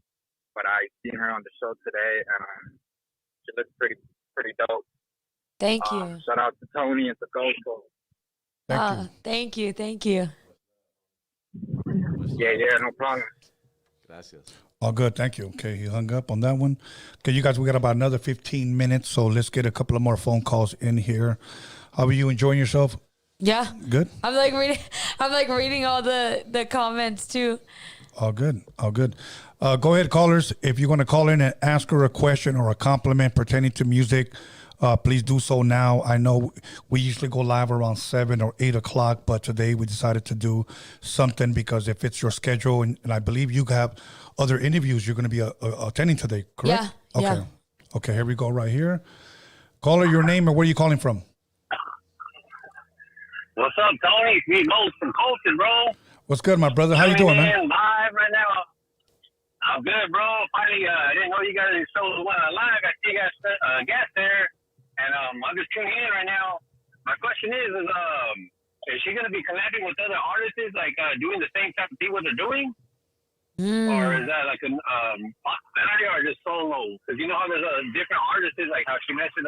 but I seen her on the show today, and she looks pretty dope. Thank you. Shout out to Tony and to Goto. Thank you. Yeah, no problem. Gracias. All good, thank you. Okay, he hung up on that one. Okay, you guys, we got about another 15 minutes, so let's get a couple of more phone calls in here. How are you enjoying yourself? Yeah. Good? I'm like reading all the comments too. All good. Go ahead, callers. If you're going to call in and ask her a question or a compliment pertaining to music, please do so now. I know we usually go live around 7 or 8 o'clock, but today we decided to do something because if it's your schedule, and I believe you have other interviews you're going to be attending today, correct? Yeah. Okay. Yeah. Okay, here we go right here. Caller, your name and where are you calling from? What's up, Tony? It's me, Mo from Colton, bro. What's good, my brother? How you doing, man? Live right now. I'm good, bro. Finally, I didn't know you guys showed one live. I see you guys guest there, and I'm just tuning in right now. My question is she gonna be collabing with other artists, like doing the same type of thing what they're doing, or is that like a popularity or just solo? Because you know how there's different artists, like how she mentioned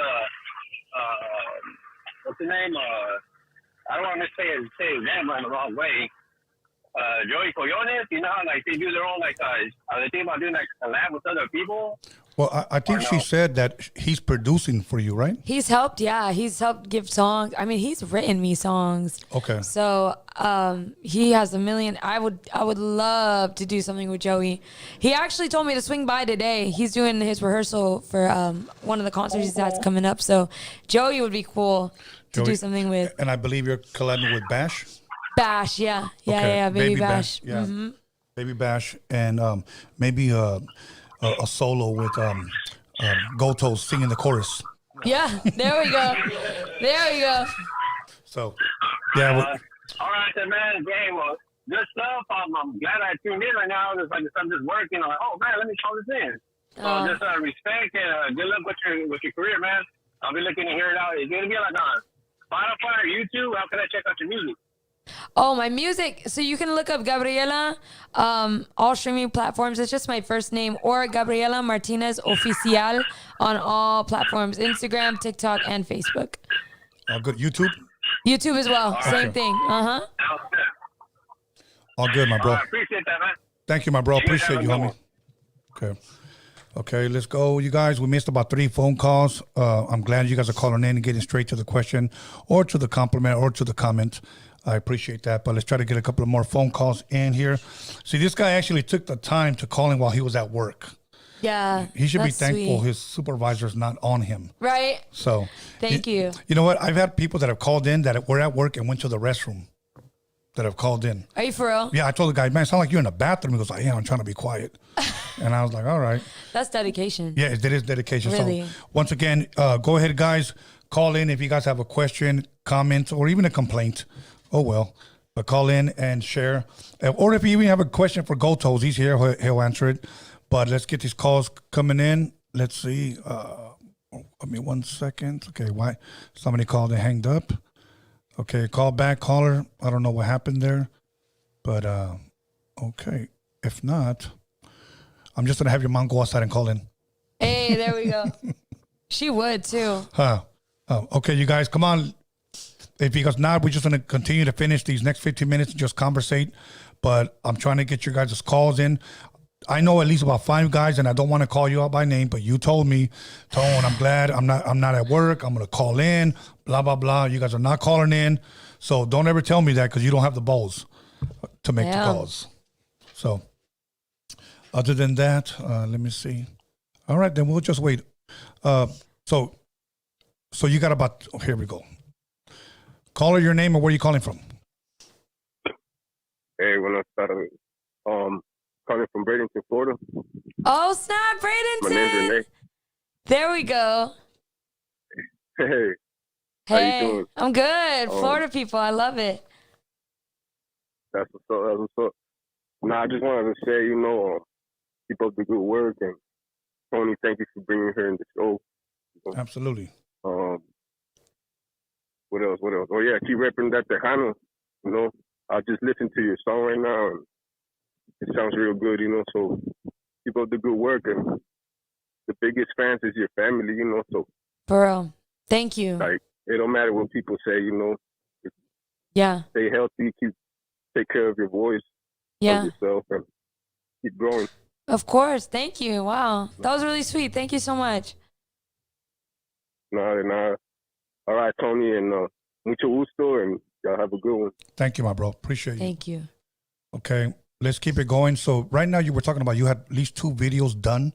what's the name? I don't want to say his name in the wrong way. Joey Coyones, you know how like they do their own are they thinking about doing like collab with other people? Well, I think she said that he's producing for you, right? He's helped give songs. I mean, he's written me songs. Okay. So he has a million. I would love to do something with Joey. He actually told me to swing by today. He's doing his rehearsal for one of the concerts he has coming up. So Joey would be cool to do something with. And I believe you're collabing with Bash. Bash, yeah, Baby Bash. Yeah, Mm-hmm. Baby Bash, and maybe a solo with Goto singing the chorus. Yeah, there we go. So, yeah. All right, then, man. Hey, well, good stuff. I'm glad I tuned in right now. I'm just working. I'm like, oh man, let me call this in. So just respect and good luck with your career, man. I'll be looking to hear it out. It's gonna be like on Spotify or YouTube. How can I check out your music? Oh, my music. So you can look up Gabriella, all streaming platforms. It's just my first name, or Gabriella Martinez Oficial on all platforms: Instagram, TikTok, and Facebook. Good. YouTube as well. Same thing. All good, my bro. I appreciate that, man. Thank you, my bro. Appreciate you, homie. Okay, let's go, you guys. We missed about 3 phone calls. I'm glad you guys are calling in and getting straight to the question or to the compliment or to the comment. I appreciate that. But let's try to get a couple of more phone calls in here. See, this guy actually took the time to call in while he was at work. Yeah. He should be that's thankful sweet. his supervisor's not on him. Right. So Thank you. You know what? I've had people that have called in that were at work and went to the restroom that have called in. Are you for real? Yeah, I told the guy, man, it sounds like you're in the bathroom. He goes, yeah, I'm trying to be quiet. And I was like, all right. That's dedication. Yeah, it is dedication. Really? So once again, go ahead, guys. Call in if you guys have a question, comment, or even a complaint. Oh, well. But call in and share. Or if you even have a question for Gotos, he's here. He'll answer it. But let's get these calls coming in. Let's see. Give me 1 second. Okay, why? Somebody called and hanged up. Okay, call back, caller. I don't know what happened there. But, okay. If not, I'm just going to have your mom go outside and call in. Hey, there we go. She would, too. Oh, okay, you guys, come on. If you guys not, we're just going to continue to finish these next 15 minutes and just conversate. But I'm trying to get your guys' calls in. I know at least about 5 guys, and I don't want to call you out by name, but you told me, Tone, I'm glad I'm not at work. I'm going to call in, blah, blah, blah. You guys are not calling in. So don't ever tell me that because you don't have the balls to make the calls. So other than that, let me see. All right, then we'll just wait. So you got about, here we go. Caller, your name and where are you calling from? Hey, buenas tardes. Calling from Bradenton, Florida. Oh, snap, Bradenton. My name's Renee. There we go. Hey. Hey, how you doing? I'm good. Florida people, I love it. That's what's up. That's what's up. Nah, I just wanted to say, keep up the good work. And Tony, thank you for bringing her in the show. Absolutely. What else? Oh, yeah, keep repping that Tejano. I just listened to your song right now, and it sounds real good, so keep up the good work. And the biggest fans is your family, so. For real. Thank you. Like, it don't matter what people say, Yeah. Stay healthy, take care of your voice, Yeah. of yourself, and keep growing. Of course. Thank you. Wow. That was really sweet. Thank you so much. Nah. All right, Tony, and mucho gusto, and y'all have a good one. Thank you, my bro. Appreciate you. Thank you. Okay, let's keep it going. So right now you were talking about you had at least 2 videos done.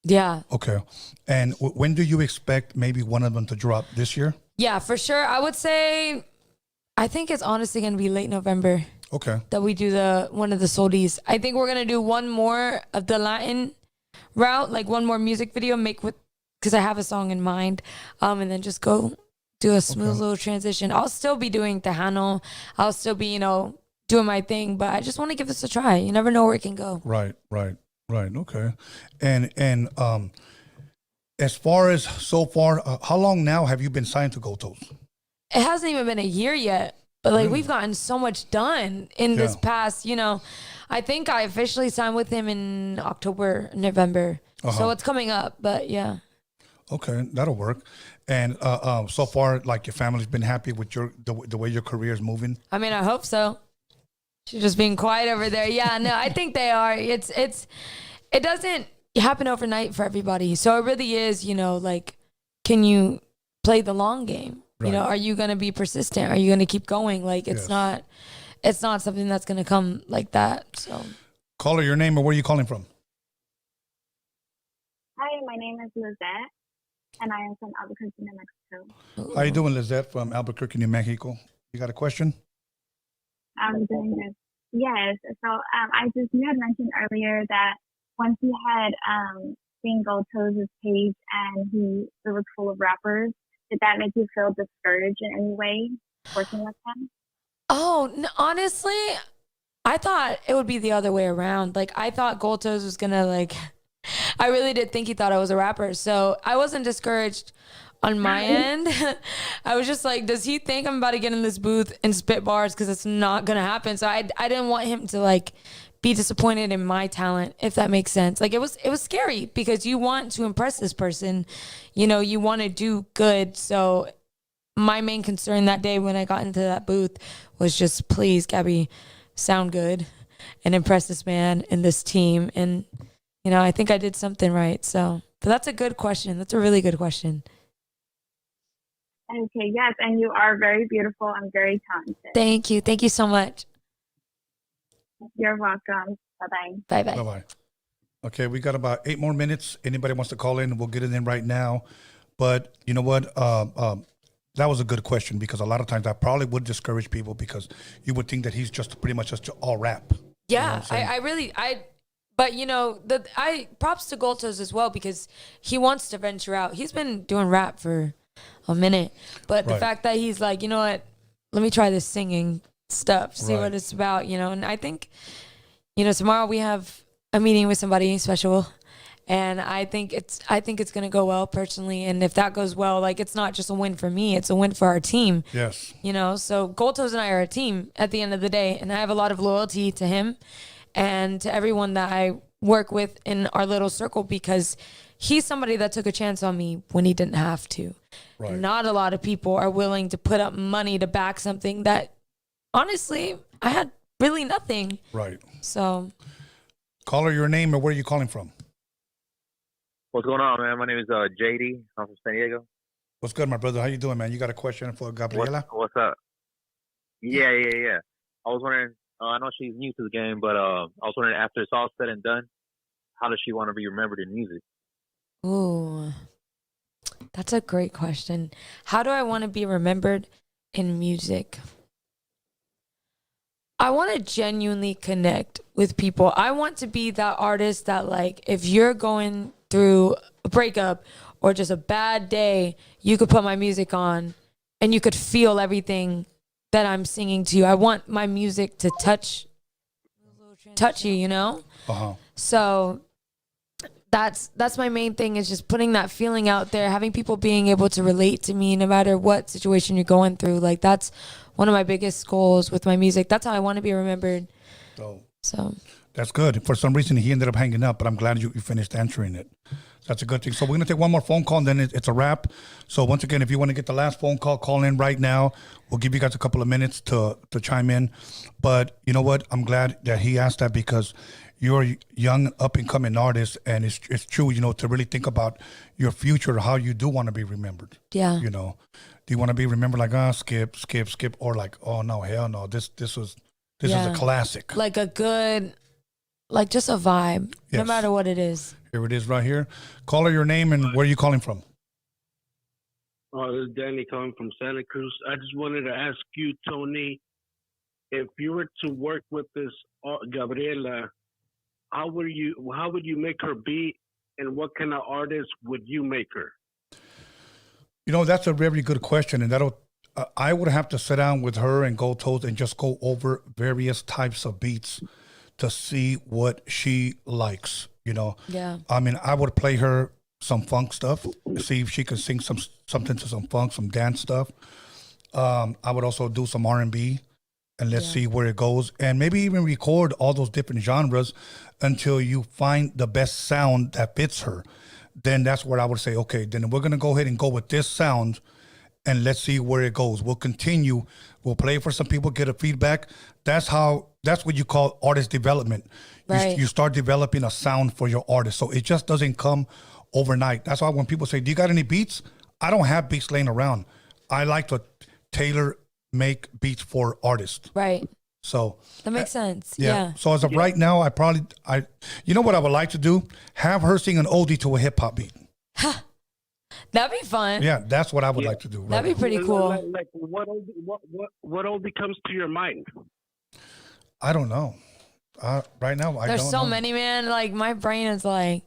Yeah. Okay. And when do you expect maybe one of them to drop this year? Yeah, for sure. I would say, I think it's honestly going to be late November. Okay. That we do one of the soldies. I think we're going to do one more of the Latin route, like one more music video, because I have a song in mind, and then just go do a smooth little transition. I'll still be doing Tejano. I'll still be, doing my thing, but I just want to give this a try. You never know where it can go. Right. Okay. And as far as so far, how long now have you been signed to Gotos? It hasn't even been a year yet, but we've gotten so much done in this past, I think I officially signed with him in October, November. So it's coming up, but yeah. Okay, that'll work. And so far, like your family's been happy with the way your career is moving? I mean, I hope so. She's just being quiet over there. Yeah, no, I think they are. It doesn't happen overnight for everybody. So it really is, can you play the long game? Right. Are you going to be persistent? Are you going to keep going? It's not something that's going to come like that. So, caller, your name and where are you calling from? Hi, my name is Lizette, and I am from Albuquerque, New Mexico. How you doing, Lizette, from Albuquerque, New Mexico? You got a question? I'm doing good. Yes. So you had mentioned earlier that once you had seen Gotos' page and it was full of rappers, did that make you feel discouraged in any way working with him? Oh, honestly, I thought it would be the other way around. I thought Gotos was going to I really did think he thought I was a rapper. So I wasn't discouraged on my end. I was just like, does he think I'm about to get in this booth and spit bars? Because it's not going to happen. So I didn't want him to be disappointed in my talent, if that makes sense. It was scary because you want to impress this person. You want to do good. So my main concern that day when I got into that booth was just, please, Gabby, sound good and impress this man and this team. And, I think I did something right. So, but that's a good question. That's a really good question. Okay, yes, and you are very beautiful and very talented. Thank you. Thank you so much. You're welcome. Bye-bye. Bye-bye. Bye-bye. Okay, we got about 8 more minutes. Anybody wants to call in, we'll get it in right now. But you know what? That was a good question, because a lot of times I probably would discourage people, because you would think that he's just pretty much just all rap. Yeah, You know but you know, I props to Goltos as well, because he wants to venture out. He's been doing rap for a minute, but the fact that he's like, you know what, let me try this singing stuff, see what it's about, you know. And I think, you know, tomorrow we have a meeting with somebody special, and I think it's gonna go well personally. And if that goes well, like, it's not just a win for me, it's a win for our team. Yes. You know, so Goltos and I are a team at the end of the day, and I have a lot of loyalty to him and to everyone that I work with in our little circle, because he's somebody that took a chance on me when he didn't have to. Right. Not a lot of people are willing to put up money to back something that, honestly, I had really nothing. Right. So. Caller, your name and where are you calling from? What's going on, man? My name is JEDI. I'm from San Diego. What's good, my brother? How you doing, man? You got a question for Gabriella? What's up? Yeah. I was wondering, I know she's new to the game, but I was wondering, after it's all said and done, how does she want to be remembered in music? Ooh, that's a great question. How do I want to be remembered in music? I want to genuinely connect with people. I want to be that artist that, like, if you're going through a breakup or just a bad day, you could put my music on and you could feel everything that I'm singing to you. I want my music to touch you, you know? Uh-huh. So that's my main thing, is just putting that feeling out there, having people being able to relate to me no matter what situation you're going through. Like, that's one of my biggest goals with my music. That's how I want to be remembered. So that's good. For some reason, he ended up hanging up, but I'm glad you finished answering it. That's a good thing. So we're going to take one more phone call, and then it's a wrap. So once again, if you want to get the last phone call in right now. We'll give you guys a couple of minutes to chime in. But you know what? I'm glad that he asked that, because you're a young, up-and-coming artist, and it's true, you know, to really think about your future, how you do want to be remembered. Yeah. You know, do you want to be remembered like, skip, or like, oh, no, hell no, this is a classic. Like a good, like just a vibe, no matter what it is. Here it is right here. Caller, your name and where are you calling from? This is Danny calling from Santa Cruz. I just wanted to ask you, Tony, if you were to work with this Gabriella, how would you make her be, and what kind of artist would you make her? You know, that's a very good question, and I would have to sit down with her and go toes and just go over various types of beats to see what she likes. You know, I mean, I would play her some funk stuff, see if she can sing something to some funk, some dance stuff. I would also do some R&B, and let's see where it goes, and maybe even record all those different genres until you find the best sound that fits her. Then that's where I would say, okay, then we're going to go ahead and go with this sound, and let's see where it goes. We'll continue. We'll play for some people, get a feedback. That's what you call artist development. Right. You start developing a sound for your artist. So it just doesn't come overnight. That's why when people say, do you got any beats? I don't have beats laying around. I like to make beats for artists. Right. So that makes sense. Yeah. So as of right now, you know what I would like to do? Have her sing an oldie to a hip hop beat. That'd be fun. Yeah, that's what I would like to do. That'd be pretty cool. Like what oldie comes to your mind? I don't know. Right now, There's don't so know. many, man. Like, my brain is like,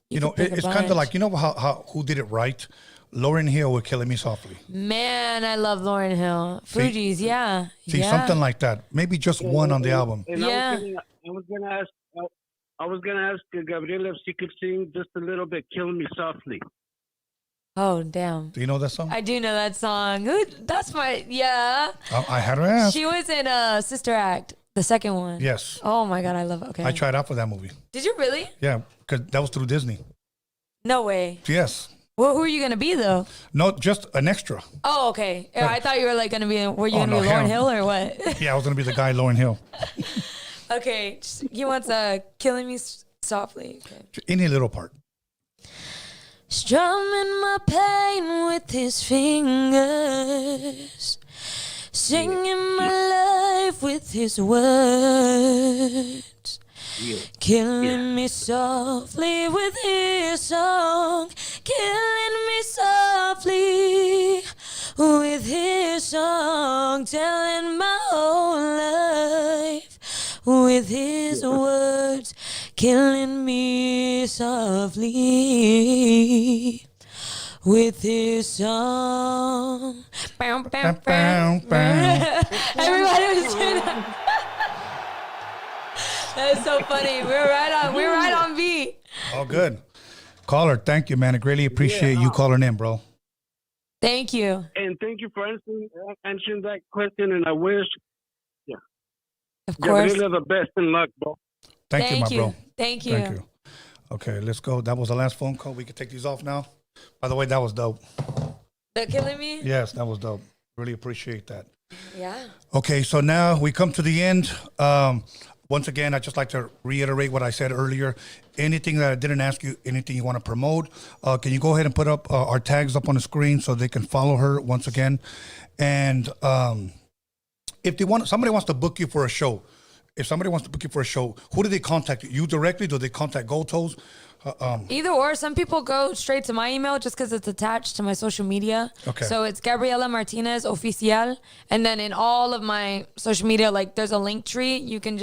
you know, it's kind of like, you know how who did it right? Lauryn Hill with Killing Me Softly. Man, I love Lauryn Hill. Fugees, yeah. See, something like that. Maybe just one on the album. And I was gonna ask Gabriella if she could sing just a little bit, Killing Me Softly. Oh, damn. Do you know that song? I do know that song. That's my, I had her ask. She was in Sister Act, the second one. Yes. Oh, my God, I love it. Okay. I tried out for that movie. Did you really? Yeah, because that was through Disney. No way. Yes. Well, who are you going to be, though? No, just an extra. Oh, okay. I thought you were like going to be, were you going to be Lauryn Hill or what? Yeah, I was going to be the guy Lauryn Hill. Okay. He wants Killing Me Softly. Okay. Any little part. strumming my pain with his fingers, singing my life with his words, killing me softly with his song, killing me softly with his song, telling my whole life with his words, killing me softly with his song. Bow, bow, bow, bow. Everybody was doing that. That's so funny. We're right on beat. All good. Caller, thank you, man. I greatly appreciate you calling in, bro. Thank you. And thank you for answering that question. And I wish, of course, Gabriella the best in luck, bro. Thank you, my bro. Thank you. Okay, let's go. That was the last phone call. We can take these off now. By the way, that was dope. They're killing me? Yes, that was dope. Really appreciate that. Yeah. Okay, so now we come to the end. Once again, I'd just like to reiterate what I said earlier. Anything that I didn't ask you, anything you want to promote, can you go ahead and put up our tags up on the screen so they can follow her once again? And if somebody wants to book you for a show, who do they contact? You directly? Do they contact Gold Toes? Either or. Some people go straight to my email just because it's attached to my social media. Okay. So it's Gabriella Martinez Oficial. And then in all of my social media, like there's a link tree. You can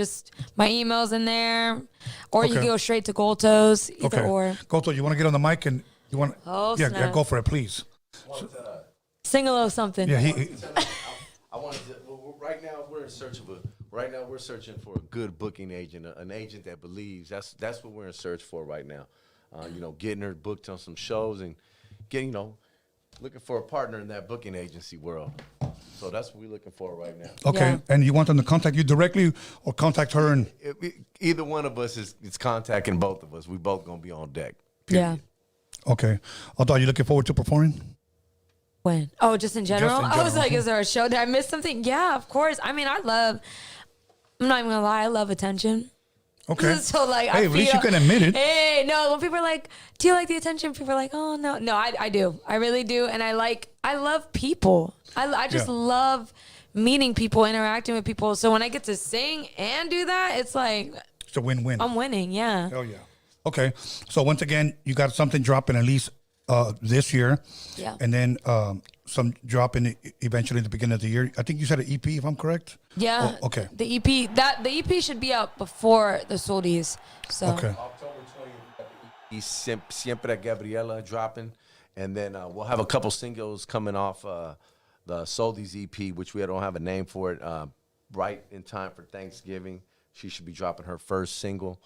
my email's in there. Or you can go straight to Gold Toes. Either or. Gold Toes, you want to get on the mic and you want Oh, yeah, snap. go for it, please. Sing a little something. Yeah, I wanted to. Right now, we're searching for a good booking agent, an agent that believes. That's what we're in search for right now. Getting her booked on some shows and looking for a partner in that booking agency world. So that's what we're looking for right now. Okay, yeah. And you want them to contact you directly or contact her? And either one of us is contacting both of us. We both gonna be on deck. Period. Yeah. Okay. Although, are you looking forward to performing? When? Oh, just in general? Just in I was like, is there a show? Did I miss something? Yeah, of course. I mean, I'm not even gonna lie, I love attention. Okay. So like, hey, at least you can admit it. Hey, no, when people are like, do you like the attention? People are like, oh no. No, I do. I really do. And I love people. I just love meeting people, interacting with people. So when I get to sing and do that, it's like, it's a win-win. I'm winning. Yeah. Oh yeah. Okay. So once again, you got something dropping at least this year. Yeah. And then some dropping eventually at the beginning of the year. I think you said an EP, if I'm correct. Yeah. Oh, okay. The EP should be out before the Soldies. So. Okay. October 20th, Siempre Gabriella dropping, and then we'll have a couple singles coming off the Soldies EP, which we don't have a name for it. Right in time for Thanksgiving, she should be dropping her first single,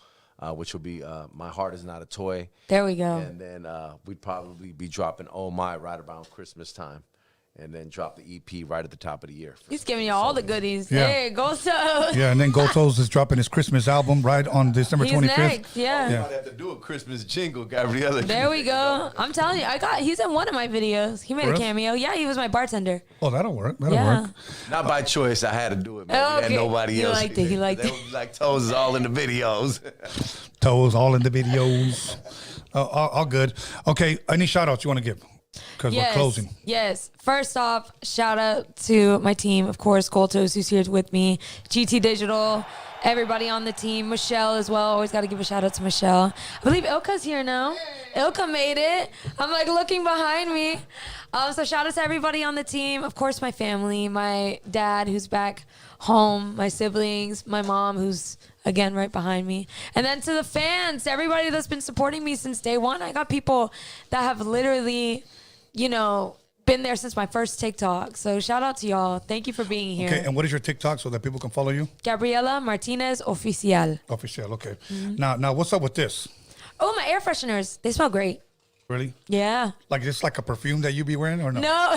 which will be My Heart Is Not a Toy. There we go. And then we'd probably be dropping Oh My right around Christmas time. And then drop the EP right at the top of the year. He's giving you all the goodies. Yeah. Hey, Gold Toes. Yeah, and then Gold Toes is dropping his Christmas album right on December 25th. Next, yeah. We might have to do a Christmas jingle, Gabriella. There we go. I'm telling you, he's in one of my videos. He made a cameo. Yeah, he was my bartender. Oh, that'll work. That'll work. Not by choice. I had to do it, man. Oh, We had nobody else. He liked it. They were like Toes is all in the videos. Toes all in the videos. All good. Okay, any shout outs you want to give? Because we're closing. Yes. First off, shout out to my team, of course, Gold Toes, who's here with me, GT Digital, everybody on the team, Michelle as well. Always got to give a shout out to Michelle. I believe Ilka's here now. Ilka made it. I'm like looking behind me. So shout out to everybody on the team. Of course, my family, my dad who's back home, my siblings, my mom who's again right behind me, and then to the fans, everybody that's been supporting me since day one. I got people that have literally, been there since my first TikTok. So shout out to y'all. Thank you for being here. Okay, and what is your TikTok so that people can follow you? Gabriella Martinez Oficial. Official, okay. Now what's up with this? Oh, my air fresheners. They smell great. Really? Yeah. Like it's like a perfume that you be wearing or no? No,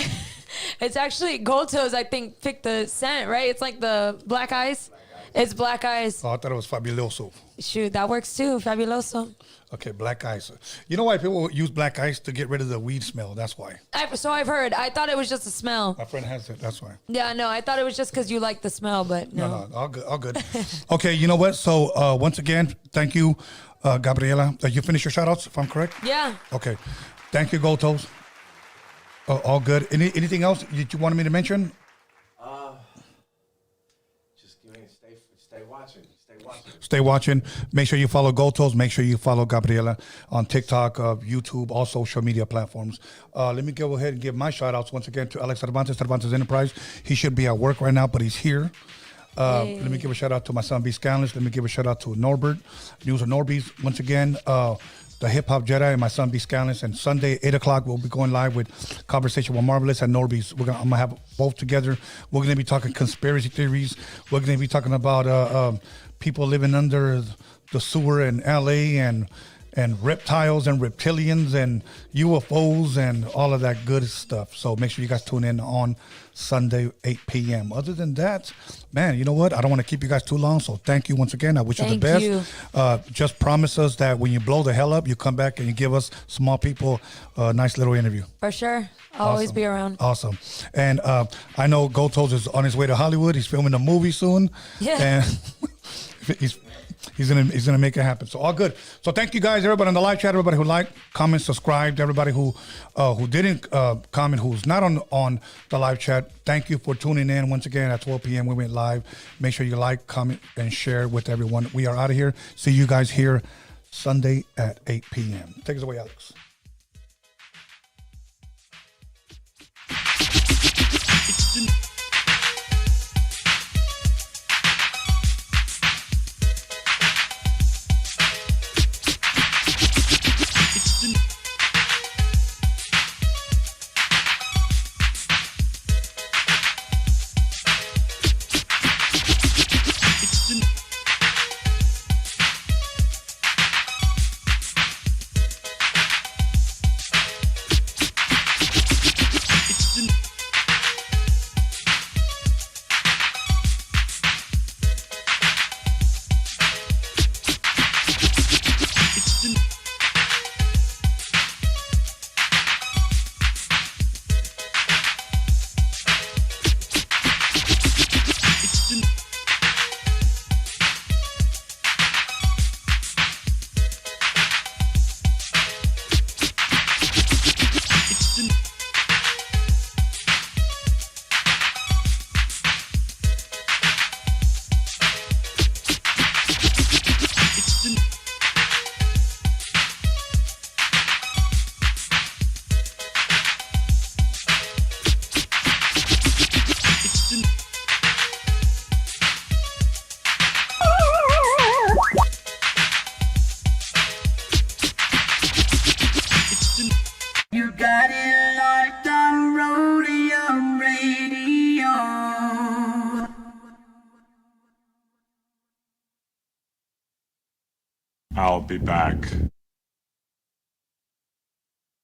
it's actually Gold Toes, I think, picked the scent, right? It's like the black ice. It's Black Eyes. Oh, I thought it was Fabuloso. Shoot, that works too. Fabuloso. Okay, Black Ice. You know why people use Black Ice? To get rid of the weed smell. That's why. So I've heard. I thought it was just a smell. My friend has it. That's why. Yeah, no, I thought it was just because you like the smell, but no. No, all good. All good. Okay, you know what? So once again, thank you, Gabriella. You finished your shout-outs, if I'm correct? Yeah. Okay. Thank you, Gold Toes. All good. Anything else you wanted me to mention? Just stay watching. Stay watching. Make sure you follow Gold Toes. Make sure you follow Gabriella on TikTok, YouTube, all social media platforms. Let me go ahead and give my shout outs once again to Alex Cervantes Enterprise. He should be at work right now, but he's here. Let me give a shout out to my son B-SKANLESS. Let me give a shout out to Norbert, News of Norbies. Once again, the Hip Hop Jedi and my son B-SKANLESS. And Sunday, 8 o'clock, we'll be going live with Conversation with Marvelous and Norbies. I'm going to have both together. We're going to be talking conspiracy theories. We're going to be talking about people living under the sewer in LA and reptiles and reptilians and UFOs and all of that good stuff. So make sure you guys tune in on Sunday, 8 p.m. Other than that, man, you know what? I don't want to keep you guys too long. So thank you once again. I wish you the best. Just promise us that when you blow the hell up, you come back and you give us small people a nice little interview. For sure. I'll always be around. Awesome. And I know Gold Toes is on his way to Hollywood. He's filming a movie soon. Yeah. And he's gonna make it happen. So all good. So thank you guys, everybody on the live chat, everybody who liked, comment, subscribed, everybody who didn't comment, who's not on the live chat. Thank you for tuning in once again at 12 p.m. We went live. Make sure you like, comment, and share with everyone. We are out of here. See you guys here Sunday at 8 p.m. Take us away, Alex. You got it locked on Roadium Radio. I'll be back.